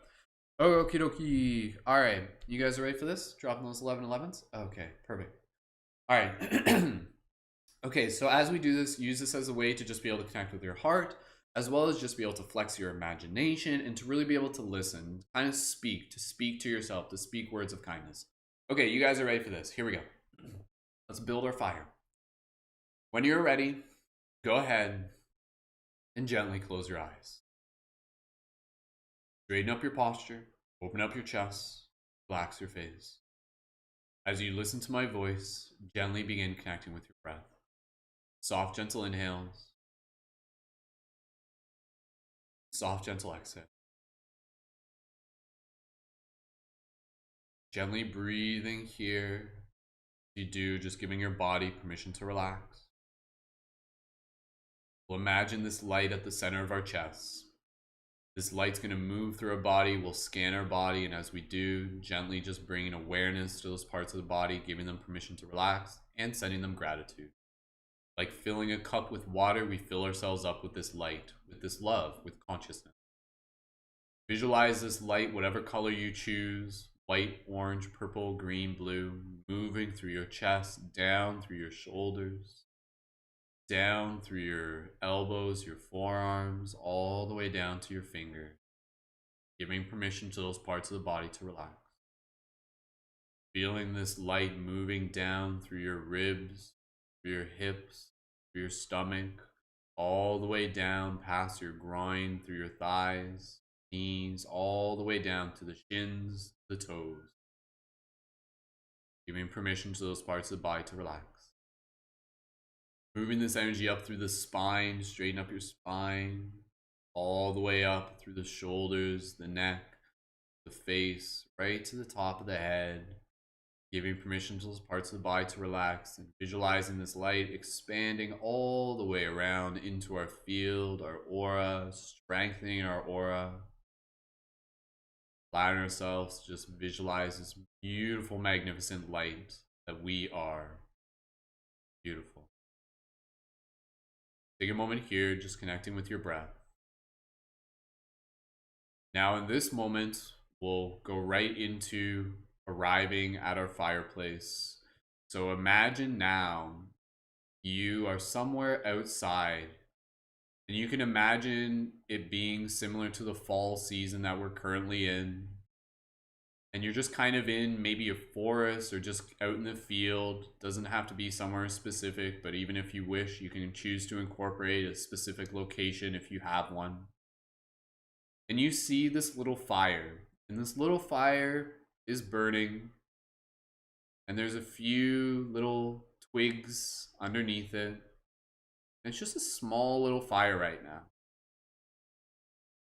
okie dokie. All right, you guys are ready for this? Dropping those 1111s. Okay, perfect. All right. Okay, so as we do this, use this as a way to just be able to connect with your heart, as well as just be able to flex your imagination and to really be able to listen, kind of speak to yourself, to speak words of kindness. Okay, you guys are ready for this. Here we go. Let's build our fire. When you're ready, go ahead and gently close your eyes. Straighten up your posture, open up your chest, relax your face. As you listen to my voice, gently begin connecting with your breath. Soft, gentle inhales. Soft, gentle exhale. Gently breathing here. You do, just giving your body permission to relax. We'll imagine this light at the center of our chest. This light's going to move through our body. We'll scan our body, and as we do, gently just bringing awareness to those parts of the body, giving them permission to relax, and sending them gratitude. Like filling a cup with water, we fill ourselves up with this light, with this love, with consciousness. Visualize this light, whatever color you choose, white, orange, purple, green, blue, moving through your chest, down through your shoulders, down through your elbows, your forearms, all the way down to your fingers, giving permission to those parts of the body to relax. Feeling this light moving down through your ribs, through your hips, through your stomach, all the way down past your groin, through your thighs, knees, all the way down to the shins, the toes. Giving permission to those parts of the body to relax. Moving this energy up through the spine, straighten up your spine, all the way up through the shoulders, the neck, the face, right to the top of the head. Giving permission to those parts of the body to relax and visualizing this light expanding all the way around into our field, our aura, strengthening our aura. Allowing ourselves to just visualize this beautiful, magnificent light that we are. Beautiful. Take a moment here, just connecting with your breath. Now in this moment, we'll go right into arriving at our fireplace. So imagine now you are somewhere outside, and you can imagine it being similar to the fall season that we're currently in. And you're just kind of in maybe a forest or just out in the field. Doesn't have to be somewhere specific, but even if you wish, you can choose to incorporate a specific location if you have one. And you see this little fire, and this little fire is burning, and there's a few little twigs underneath it. And it's just a small little fire right now.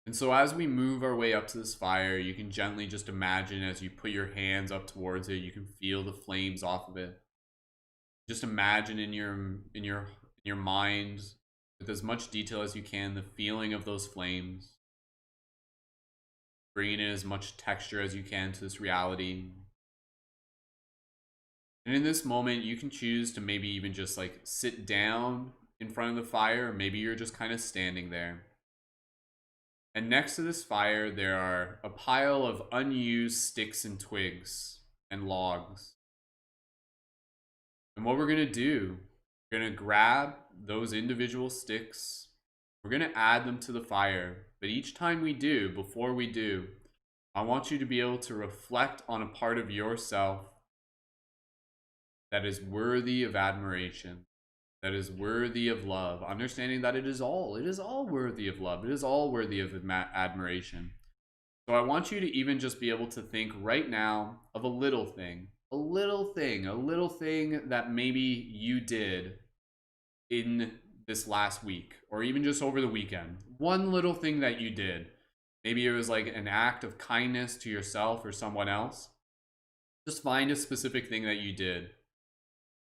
And so as we move our way up to this fire, you can gently just imagine as you put your hands up towards it, you can feel the flames off of it. Just imagine in your mind, with as much detail as you can, the feeling of those flames. Bringing in as much texture as you can to this reality. And in this moment, you can choose to maybe even just like sit down in front of the fire, or maybe you're just kind of standing there. And next to this fire, there are a pile of unused sticks and twigs and logs. And what we're going to do, we're going to grab those individual sticks. We're going to add them to the fire. But each time we do, before we do, I want you to be able to reflect on a part of yourself that is worthy of admiration, that is worthy of love, understanding that it is all worthy of love, it is all worthy of admiration. So I want you to even just be able to think right now of a little thing, a little thing, a little thing that maybe you did in this last week, or even just over the weekend. One little thing that you did. Maybe it was like an act of kindness to yourself or someone else. Just find a specific thing that you did.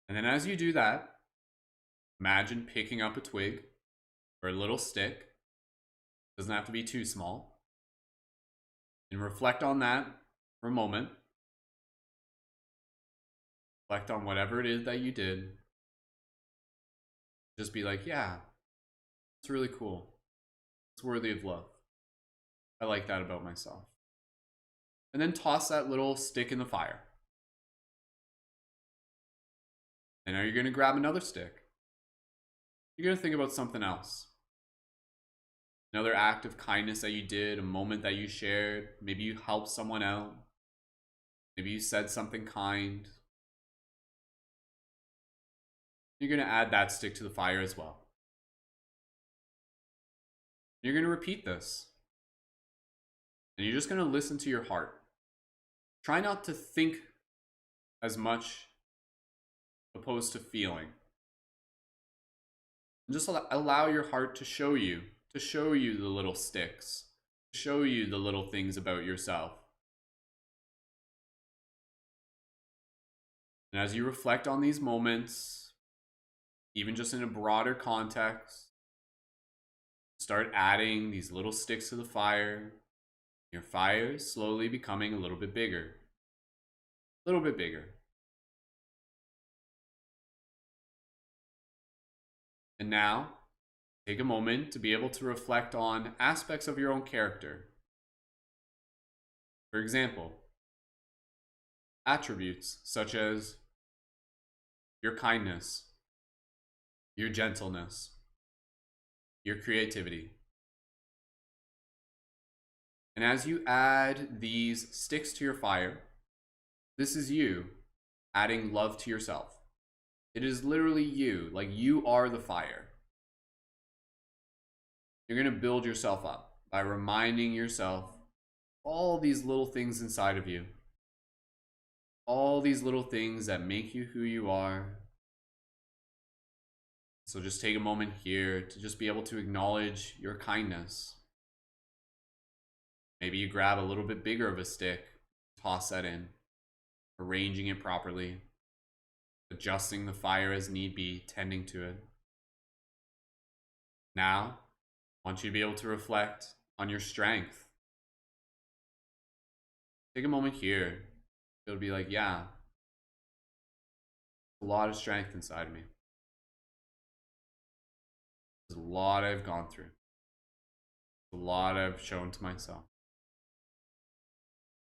And then as you do that, imagine picking up a twig or a little stick. Doesn't have to be too small. And reflect on that for a moment. Reflect on whatever it is that you did. Just be like, yeah, it's really cool. It's worthy of love. I like that about myself. And then toss that little stick in the fire. And now you're going to grab another stick. You're going to think about something else. Another act of kindness that you did, a moment that you shared. Maybe you helped someone out. Maybe you said something kind. You're going to add that stick to the fire as well. You're going to repeat this. And you're just going to listen to your heart. Try not to think as much opposed to feeling. And just allow your heart to show you the little sticks, to show you the little things about yourself. And as you reflect on these moments, even just in a broader context, start adding these little sticks to the fire. Your fire is slowly becoming a little bit bigger. A little bit bigger. And now, take a moment to be able to reflect on aspects of your own character. For example, attributes such as your kindness, your gentleness, your creativity. And as you add these sticks to your fire, this is you adding love to yourself. It is literally you, like you are the fire. You're going to build yourself up by reminding yourself all these little things inside of you. All these little things that make you who you are. So just take a moment here to just be able to acknowledge your kindness. Maybe you grab a little bit bigger of a stick, toss that in, arranging it properly, adjusting the fire as need be, tending to it. Now, I want you to be able to reflect on your strength. Take a moment here. It'll be like, yeah, a lot of strength inside me. There's a lot I've gone through. A lot I've shown to myself.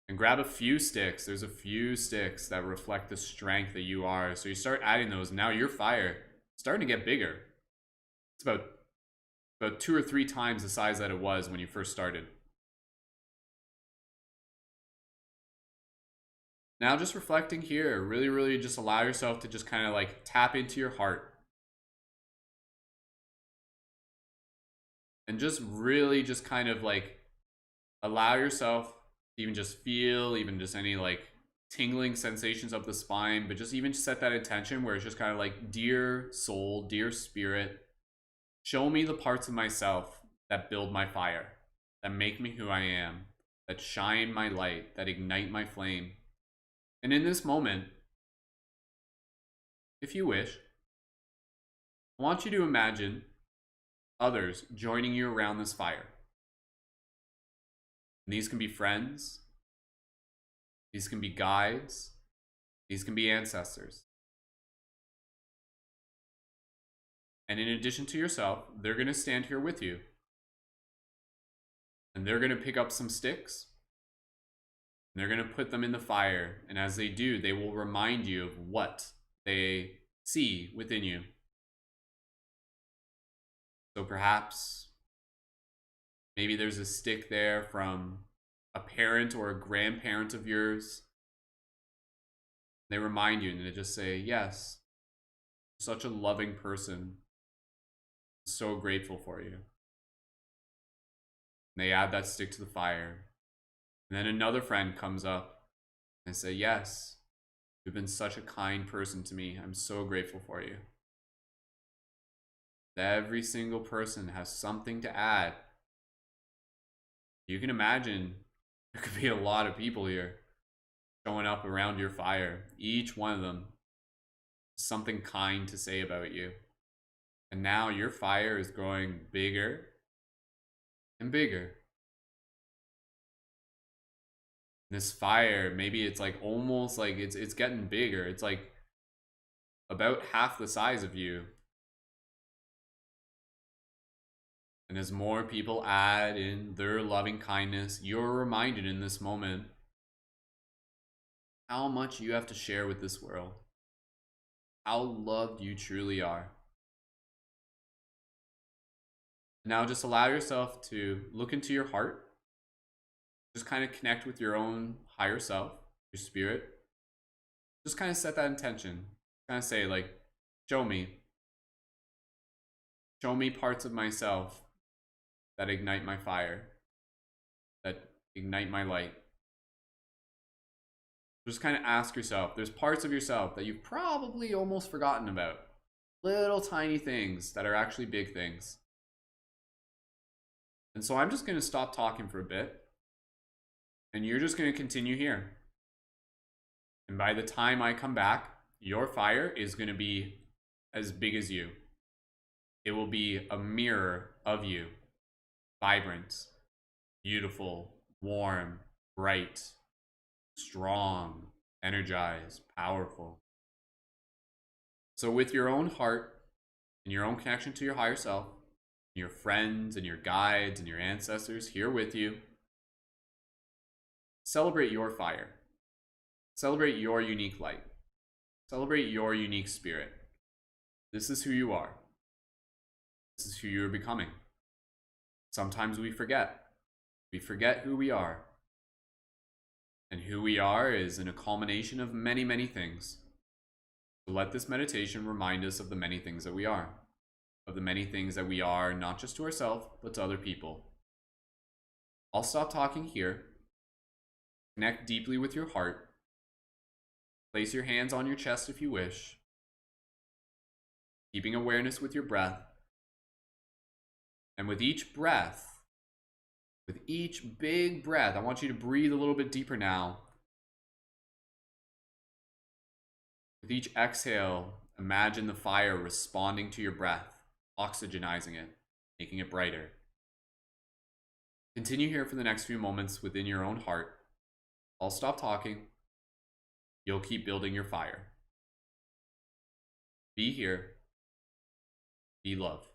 And grab a few sticks. There's a few sticks that reflect the strength that you are. So you start adding those. Now your fire is starting to get bigger. It's about 2 or 3 times the size that it was when you first started. Now just reflecting here, really just allow yourself to just kind of like tap into your heart. And just really just kind of like allow yourself to even just feel, even just any like tingling sensations up the spine, but just even set that intention where it's just kind of like, dear soul, dear spirit, show me the parts of myself that build my fire, that make me who I am, that shine my light, that ignite my flame. And in this moment, if you wish, I want you to imagine others joining you around this fire. And these can be friends, these can be guides, these can be ancestors. And in addition to yourself, they're going to stand here with you. And they're going to pick up some sticks. And they're going to put them in the fire. And as they do, they will remind you of what they see within you. So perhaps maybe there's a stick there from a parent or a grandparent of yours. They remind you and they just say, yes, such a loving person. So grateful for you. And they add that stick to the fire. And then another friend comes up and say, yes, you've been such a kind person to me. I'm so grateful for you. Every single person has something to add. You can imagine there could be a lot of people here showing up around your fire. Each one of them something kind to say about you. And now your fire is growing bigger and bigger. This fire, maybe it's like almost like it's getting bigger. It's like about half the size of you. And as more people add in their loving kindness, you're reminded in this moment how much you have to share with this world. How loved you truly are. Now just allow yourself to look into your heart. Just kind of connect with your own higher self, your spirit. Just kind of set that intention. Kind of say like, show me. Show me parts of myself that ignite my fire, that ignite my light. Just kind of ask yourself, there's parts of yourself that you've probably almost forgotten about. Little tiny things that are actually big things. And so I'm just going to stop talking for a bit. And you're just going to continue here. And by the time I come back, your fire is going to be as big as you. It will be a mirror of you. Vibrant, beautiful, warm, bright, strong, energized, powerful. So with your own heart and your own connection to your higher self, your friends and your guides and your ancestors here with you, celebrate your fire. Celebrate your unique light. Celebrate your unique spirit. This is who you are. This is who you're becoming. Sometimes we forget. We forget who we are. And who we are is in a culmination of many, many things. So let this meditation remind us of the many things that we are. Of the many things that we are, not just to ourselves, but to other people. I'll stop talking here. Connect deeply with your heart. Place your hands on your chest if you wish. Keeping awareness with your breath. And with each breath, with each big breath, I want you to breathe a little bit deeper now. With each exhale, imagine the fire responding to your breath, oxygenizing it, making it brighter. Continue here for the next few moments within your own heart. I'll stop talking. You'll keep building your fire. Be here. Be love.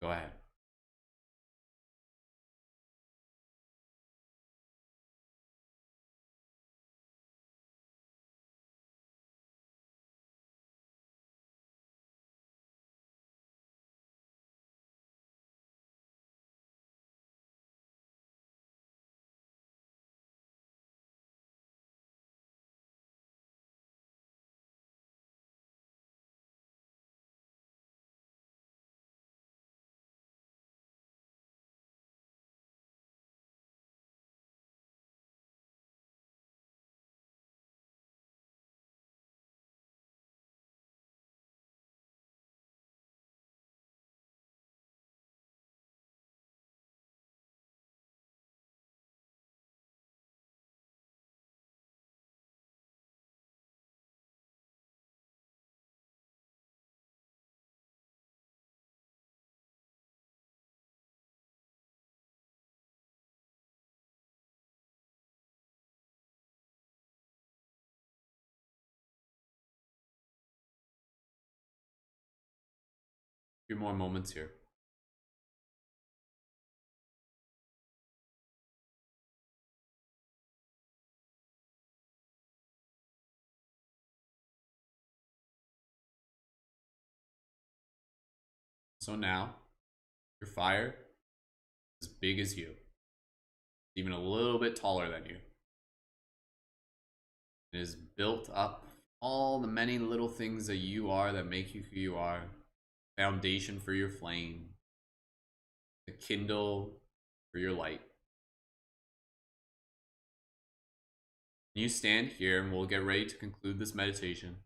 Go ahead. A few more moments here. So now, your fire is as big as you, even a little bit taller than you. It is built up all the many little things that you are that make you who you are. Foundation for your flame. The kindle for your light. You stand here and we'll get ready to conclude this meditation.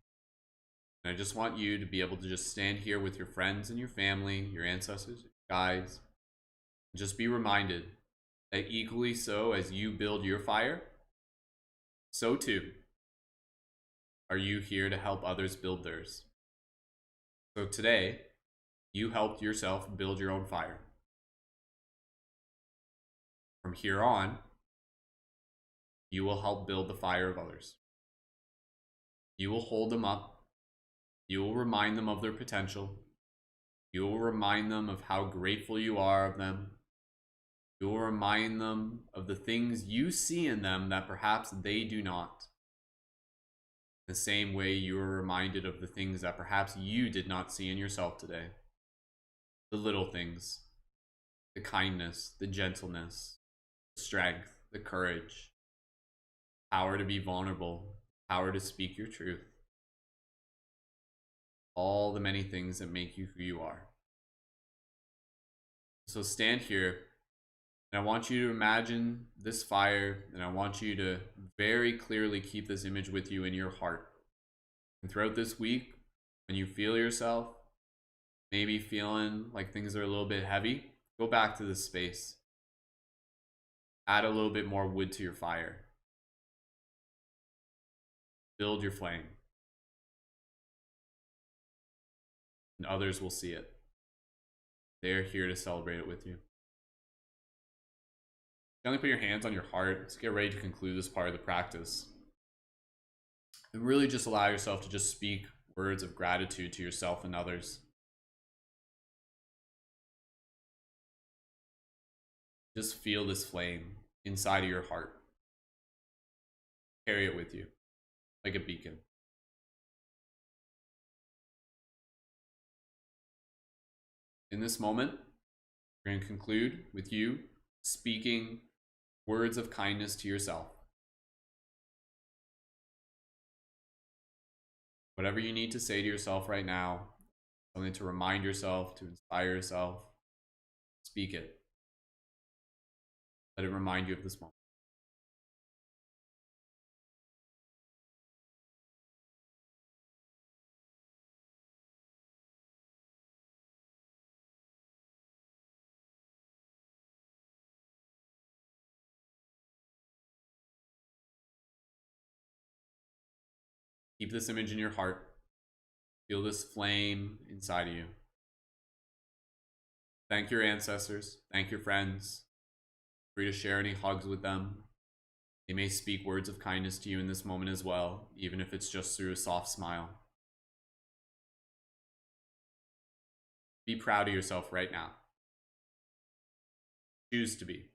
And I just want you to be able to just stand here with your friends and your family, your ancestors, your guides, and just be reminded that equally so as you build your fire, so too are you here to help others build theirs. So today, you helped yourself build your own fire. From here on, you will help build the fire of others. You will hold them up. You will remind them of their potential. You will remind them of how grateful you are of them. You will remind them of the things you see in them that perhaps they do not. The same way you are reminded of the things that perhaps you did not see in yourself today. The little things, the kindness, the gentleness, the strength, the courage, power to be vulnerable, power to speak your truth. All the many things that make you who you are. So stand here, and I want you to imagine this fire, and I want you to very clearly keep this image with you in your heart. And throughout this week, when you feel yourself maybe feeling like things are a little bit heavy, go back to this space. Add a little bit more wood to your fire. Build your flame. And others will see it. They're here to celebrate it with you. Gently put your hands on your heart. Let's get ready to conclude this part of the practice. And really just allow yourself to just speak words of gratitude to yourself and others. Just feel this flame inside of your heart. Carry it with you like a beacon. In this moment, we're going to conclude with you speaking words of kindness to yourself. Whatever you need to say to yourself right now, something to remind yourself, to inspire yourself, speak it. Let it remind you of this moment. Keep this image in your heart. Feel this flame inside of you. Thank your ancestors. Thank your friends. Free to share any hugs with them. They may speak words of kindness to you in this moment as well, even if it's just through a soft smile. Be proud of yourself right now. Choose to be.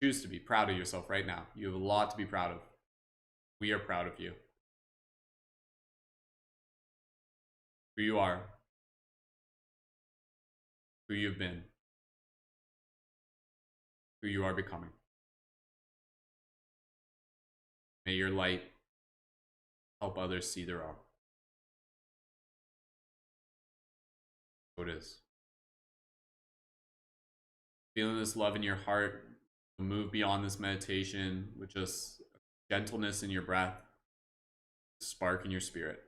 Choose to be proud of yourself right now. You have a lot to be proud of. We are proud of you. Who you are. Who you've been. Who you are becoming. May your light help others see their own. So it is. Feeling this love in your heart, move beyond this meditation with just gentleness in your breath, spark in your spirit.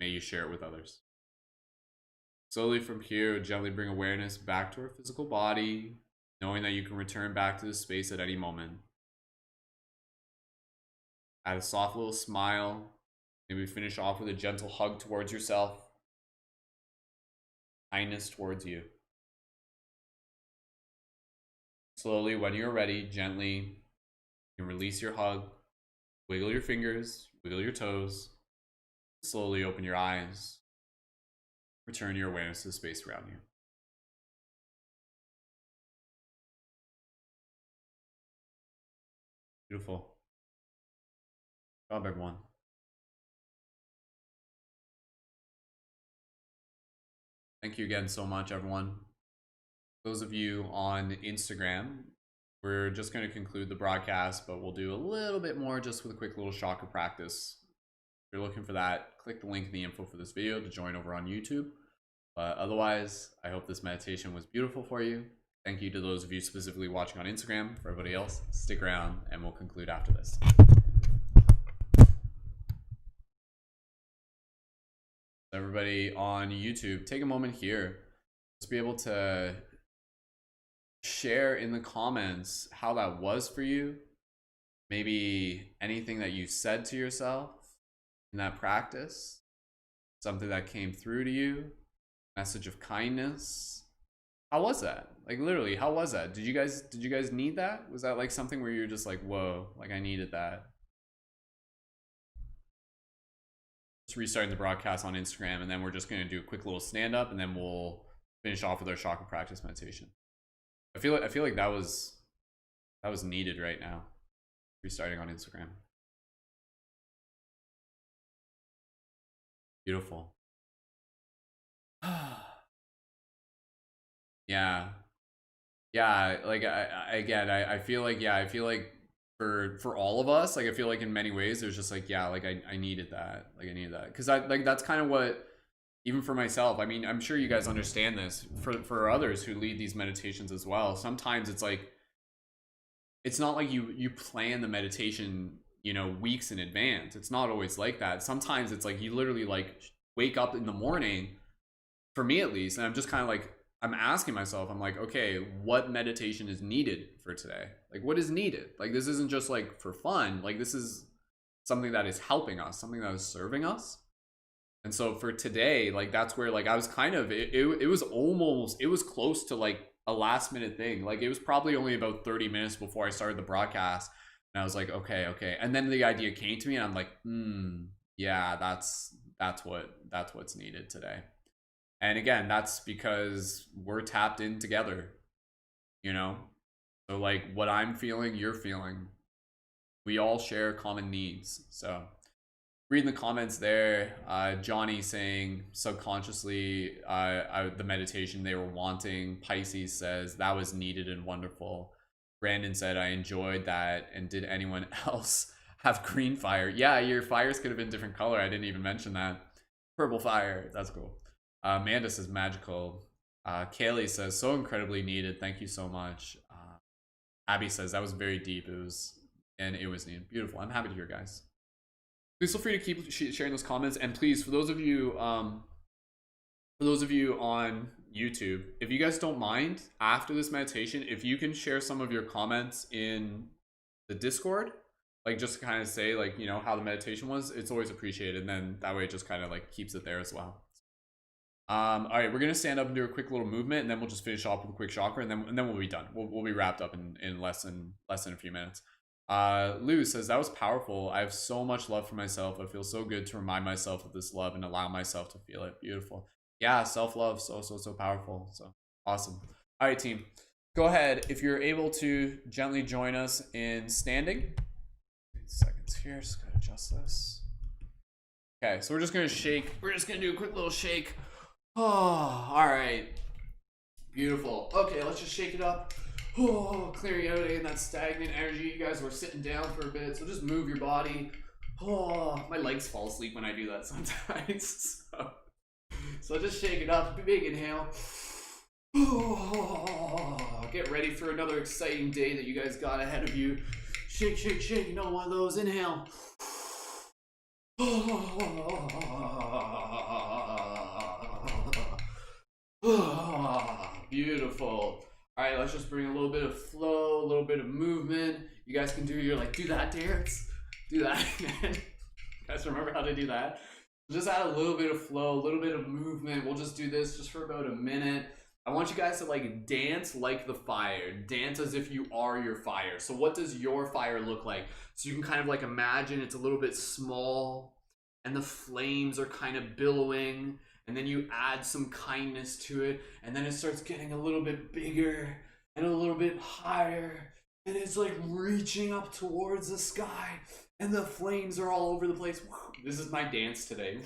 May you share it with others. Slowly from here, gently bring awareness back to our physical body, knowing that you can return back to this space at any moment. Add a soft little smile. Maybe finish off with a gentle hug towards yourself. Kindness towards you. Slowly, when you're ready, gently, you can release your hug. Wiggle your fingers, wiggle your toes. Slowly open your eyes. Return your awareness to the space around you. Beautiful. Good job, everyone. Thank you again so much, everyone. Those of you on Instagram, we're just going to conclude the broadcast, but we'll do a little bit more just with a quick little chakra practice. If you're looking for that, click the link in the info for this video to join over on YouTube. But otherwise, I hope this meditation was beautiful for you. Thank you to those of you specifically watching on Instagram. For everybody else, stick around and we'll conclude after this. Everybody on YouTube, take a moment here. Just be able to share in the comments how that was for you. Maybe anything that you said to yourself in that practice, something that came through to you, message of kindness. How was that? Like literally, how was that? Did you guys need that? Was that like something where you're just like, whoa, like I needed that? Just restarting the broadcast on Instagram, and then we're just gonna do a quick little stand up, and then we'll finish off with our chakra practice meditation. I feel like that was needed right now. Restarting on Instagram. Beautiful. Yeah, like I feel like for all of us, like I feel like in many ways there's just like, yeah, like I needed that, because that's kind of what, even for myself, I mean, I'm sure you guys understand this, for others who lead these meditations as well, sometimes it's like, it's not like you plan the meditation, you know, weeks in advance. It's not always like that. Sometimes it's like you literally like wake up in the morning, for me at least, and I'm just kind of like, I'm asking myself, I'm like, okay, what meditation is needed for today? Like, what is needed? Like, this isn't just like for fun. Like, this is something that is helping us, something that is serving us. And so for today, like, that's where like I was kind of, it was close to like a last minute thing. Like, it was probably only about 30 minutes before I started the broadcast. And I was like, okay. And then the idea came to me and I'm like, yeah, that's what's needed today. And again, that's because we're tapped in together, you know? So like what I'm feeling, you're feeling. We all share common needs. So reading the comments there, Johnny saying subconsciously the meditation they were wanting. Pisces says that was needed and wonderful. Brandon said, I enjoyed that. And did anyone else have green fire? Yeah, your fires could have been different color. I didn't even mention that. Purple fire, that's cool. Amanda says magical. Kaylee says so incredibly needed. Thank you so much. Abby says that was very deep. It was needed. Beautiful. I'm happy to hear, guys. Please feel free to keep sharing those comments, and please, for those of you on YouTube, if you guys don't mind, after this meditation, if you can share some of your comments in the Discord, like just to kind of say like, you know, how the meditation was, it's always appreciated, and then that way it just kind of like keeps it there as well. All right, we're gonna stand up and do a quick little movement, and then we'll just finish off with a quick chakra, and then we'll be done. We'll be wrapped up in less than a few minutes. Lou says that was powerful. I have so much love for myself. I feel so good to remind myself of this love and allow myself to feel it. Beautiful. Yeah, self-love, so powerful. So awesome. All right, team, go ahead if you're able to gently join us in standing. 8 seconds here. Just gotta adjust this. Okay, so we're just gonna shake. We're just gonna do a quick little shake. Oh, all right. Beautiful. Okay, let's just shake it up. Oh, clearing out any of that stagnant energy. You guys were sitting down for a bit, so just move your body. Oh, my legs fall asleep when I do that sometimes. So just shake it up. Big inhale. Oh, get ready for another exciting day that you guys got ahead of you. Shake, shake, shake. Another one of those. Inhale. Beautiful. All right, let's just bring a little bit of flow, a little bit of movement. You guys can do your like do that dance. Do that again. You guys remember how to do that? Just add a little bit of flow, a little bit of movement. We'll just do this just for about a minute. I want you guys to like dance like the fire. Dance as if you are your fire. So what does your fire look like? So you can kind of like imagine it's a little bit small and the flames are kind of billowing, and then you add some kindness to it, and then it starts getting a little bit bigger and a little bit higher, and it's like reaching up towards the sky, and the flames are all over the place. This is my dance today.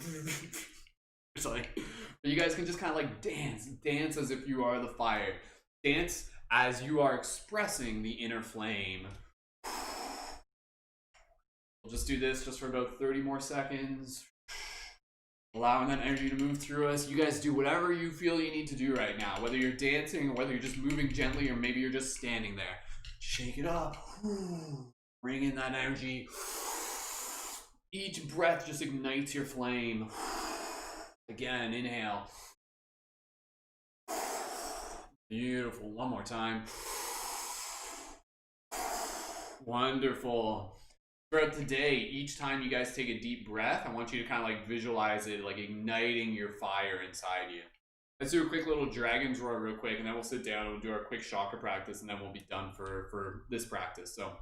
It's like, you guys can just kind of like dance as if you are the fire. Dance as you are expressing the inner flame. We'll just do this just for about 30 more seconds. Allowing that energy to move through us. You guys do whatever you feel you need to do right now. Whether you're dancing or whether you're just moving gently or maybe you're just standing there. Shake it up. Bring in that energy. Each breath just ignites your flame. Again, inhale. Beautiful. One more time. Wonderful. Throughout the day, each time you guys take a deep breath, I want you to kind of like visualize it, like igniting your fire inside you. Let's do a quick little dragon's roar real quick, and then we'll sit down and we'll do our quick chakra practice, and then we'll be done for this practice. So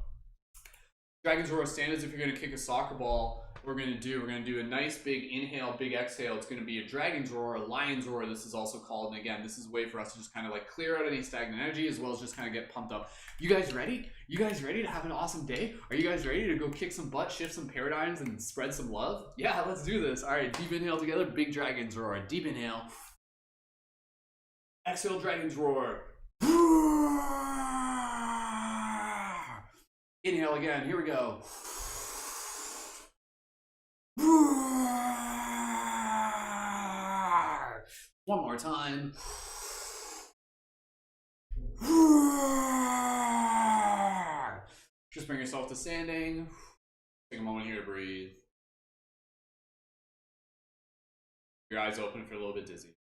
dragon's roar, stand as if you're going to kick a soccer ball. We're going to do a nice big inhale, big exhale. It's going to be a dragon's roar, a lion's roar, this is also called. And again, this is a way for us to just kind of like clear out any stagnant energy, as well as just kind of get pumped up. You guys ready? You guys ready to have an awesome day? Are you guys ready to go kick some butt, shift some paradigms, and spread some love? Yeah, let's do this. All right, deep inhale together, big dragon's roar. Deep inhale. Exhale, dragon's roar. Inhale again, here we go. One more time. Just bring yourself to standing. Take a moment here to breathe. Your eyes open if you're a little bit dizzy.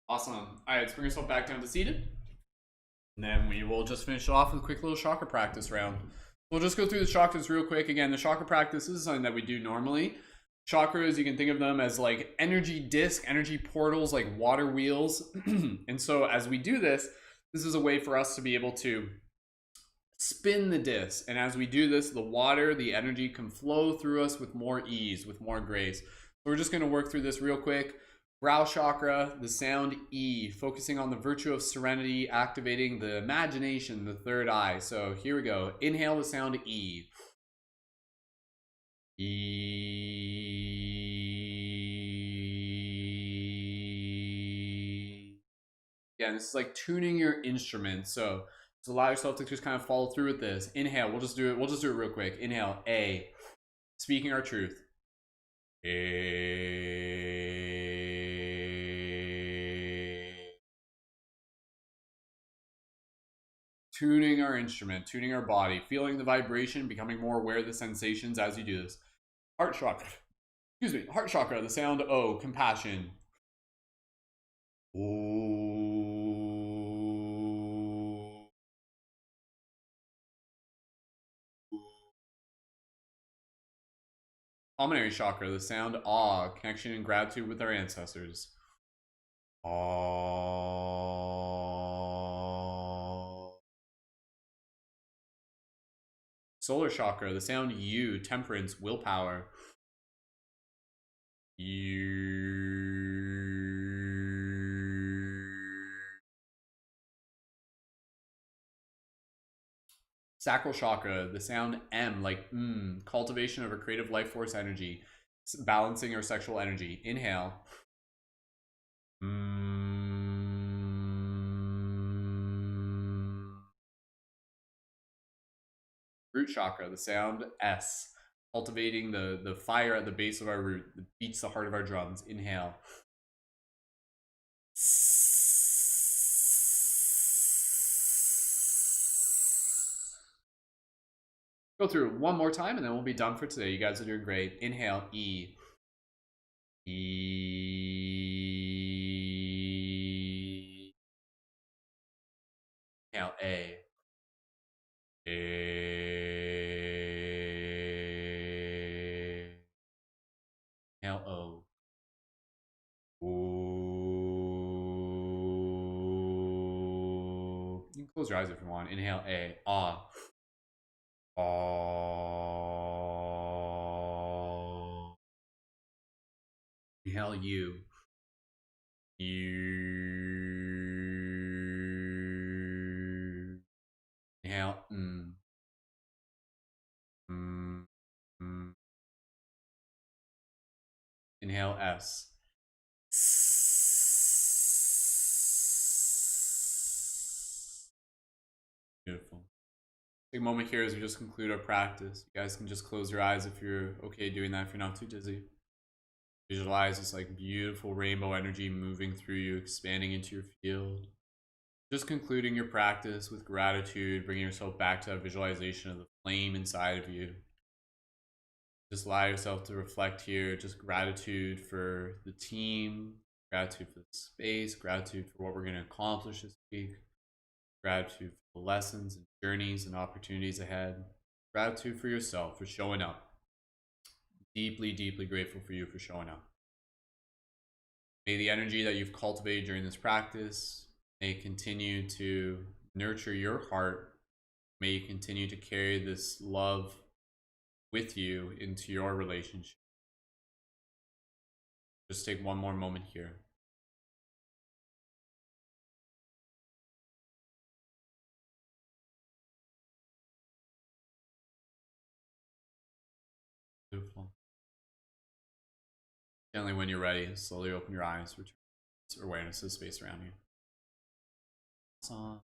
Awesome. All right, let's bring yourself back down to seated. And then we will just finish off with a quick little chakra practice round. We'll just go through the chakras real quick. Again, the chakra practice is something that we do normally. Chakras, you can think of them as like energy disc, energy portals, like water wheels. And so as we do this, this is a way for us to be able to spin the disc. And as we do this, the water, the energy can flow through us with more ease, with more grace. So we're just going to work through this real quick. Brow chakra, the sound E, focusing on the virtue of serenity, activating the imagination, the third eye. So here we go. Inhale the sound E. E. Again, this is like tuning your instrument. So just allow yourself to just kind of follow through with this. Inhale, we'll just do it real quick. Inhale, A. Speaking our truth. A. Tuning our instrument, tuning our body, feeling the vibration, becoming more aware of the sensations as you do this. Heart chakra. Excuse me. Heart chakra, the sound O, compassion. Ooh. Pulmonary chakra, the sound awe, connection and gratitude with our ancestors. Awe. Solar chakra, the sound U, temperance, willpower. Sacral chakra, the sound M, like cultivation of a creative life force energy, balancing our sexual energy. Inhale. Root chakra, the sound S, cultivating the fire at the base of our root that beats the heart of our drums. Inhale. Go through one more time and then we'll be done for today. You guys are doing great. Inhale, E. E. Inhale, A. A. Inhale, O. Ooh. You can close your eyes if you want. Inhale, A. Ah. Ah. Inhale, U. U. Inhale, Inhale, S. Take a moment here as we just conclude our practice. You guys can just close your eyes if you're okay doing that, if you're not too dizzy. Visualize this like beautiful rainbow energy moving through you, expanding into your field. Just concluding your practice with gratitude, bringing yourself back to that visualization of the flame inside of you. Just allow yourself to reflect here, just gratitude for the team, gratitude for the space, gratitude for what we're going to accomplish this week, gratitude for the lessons and journeys and opportunities ahead, gratitude for yourself for showing up. Deeply, deeply grateful for you for showing up. May the energy that you've cultivated during this practice may continue to nurture your heart. May you continue to carry this love with you into your relationship. Just take one more moment here. Beautiful. Gently, when you're ready, slowly open your eyes, return to awareness of the space around you. Awesome. All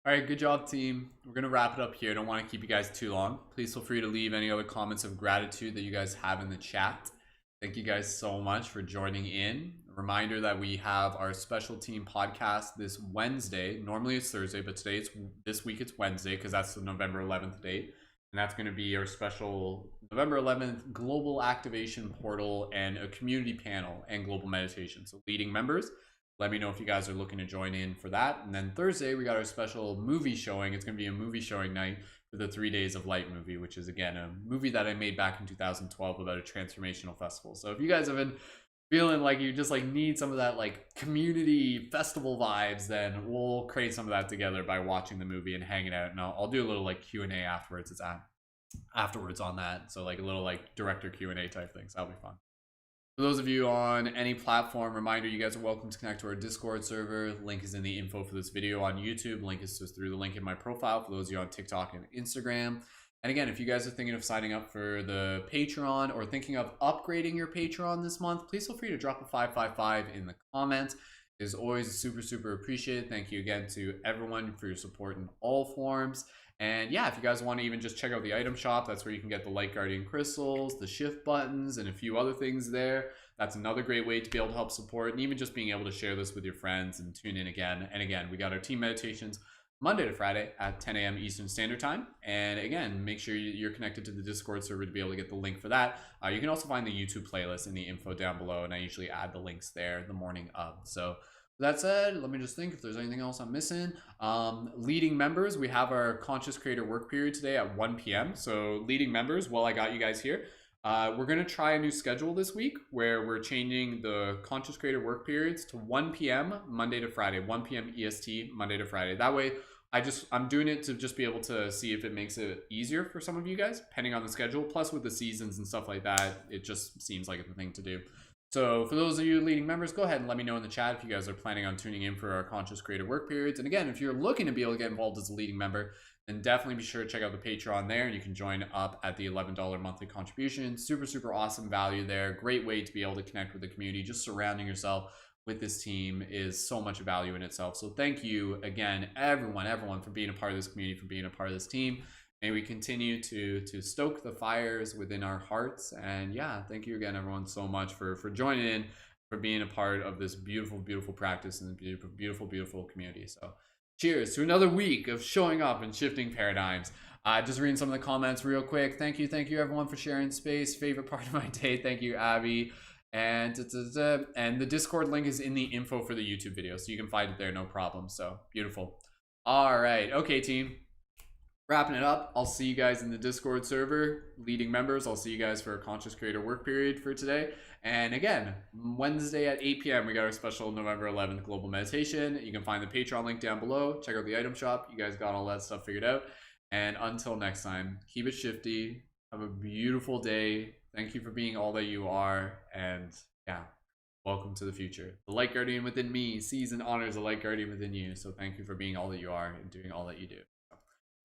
right, good job, team. We're going to wrap it up here. I don't want to keep you guys too long. Please feel free to leave any other comments of gratitude that you guys have in the chat. Thank you guys so much for joining in. A reminder that we have our special team podcast this Wednesday. Normally it's Thursday, but this week it's Wednesday because that's the November 11th date. And that's going to be our special November 11th global activation portal and a community panel and global meditation. So leading members, let me know if you guys are looking to join in for that. And then Thursday, we got our special movie showing. It's going to be a movie showing night for the 3 Days of Light movie, which is, again, a movie that I made back in 2012 about a transformational festival. So if you guys have been feeling like you just like need some of that like community festival vibes, then we'll create some of that together by watching the movie and hanging out. And I'll do a little like Q&A afterwards. It's afterwards on that. So like a little like director Q&A type thing. So that'll be fun. For those of you on any platform, reminder, you guys are welcome to connect to our Discord server. Link is in the info for this video on YouTube. Link is just through the link in my profile for those of you on TikTok and Instagram. And again, if you guys are thinking of signing up for the Patreon or thinking of upgrading your Patreon this month, please feel free to drop a 555 in the comments. It is always super, super appreciated. Thank you again to everyone for your support in all forms. And yeah, if you guys want to even just check out the item shop, that's where you can get the Light Guardian crystals, the shift buttons, and a few other things there. That's another great way to be able to help support, and even just being able to share this with your friends and tune in again. And again, we got our team meditations Monday to Friday at 10 a.m. Eastern Standard Time. And again, make sure you're connected to the Discord server to be able to get the link for that. You can also find the YouTube playlist in the info down below, and I usually add the links there the morning of. So that said, let me just think if there's anything else I'm missing. Leading members, we have our Conscious Creator work period today at 1 p.m. So leading members, while I got you guys here, we're going to try a new schedule this week where we're changing the Conscious Creator work periods to 1 p.m. Monday to Friday, 1 p.m. EST Monday to Friday. That way, I'm doing it to just be able to see if it makes it easier for some of you guys, depending on the schedule. Plus with the seasons and stuff like that, it just seems like the thing to do. So for those of you leading members, go ahead and let me know in the chat if you guys are planning on tuning in for our Conscious Creator work periods. And again, if you're looking to be able to get involved as a leading member, then definitely be sure to check out the Patreon there. And you can join up at the $11 monthly contribution. Super, super awesome value there. Great way to be able to connect with the community. Just surrounding yourself with this team is so much value in itself. So thank you again, everyone for being a part of this community, for being a part of this team. May we continue to stoke the fires within our hearts. And yeah, thank you again, everyone, so much for joining in, for being a part of this beautiful, beautiful practice and beautiful, beautiful, beautiful community. So cheers to another week of showing up and shifting paradigms. Just reading some of the comments real quick. Thank you, everyone, for sharing space. Favorite part of my day. Thank you, Abby. And the Discord link is in the info for the YouTube video, so you can find it there, no problem. So beautiful. All right, okay, team. Wrapping it up, I'll see you guys in the Discord server. Leading members, I'll see you guys for a Conscious Creator work period for today. And again, Wednesday at 8 p.m., we got our special November 11th global meditation. You can find the Patreon link down below. Check out the item shop. You guys got all that stuff figured out. And until next time, keep it shifty. Have a beautiful day. Thank you for being all that you are. And yeah, welcome to the future. The Light Guardian within me sees and honors the Light Guardian within you. So thank you for being all that you are and doing all that you do.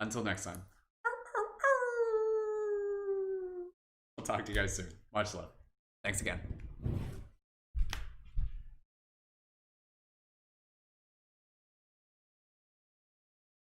Until next time. I'll talk to you guys soon. Much love. Thanks again.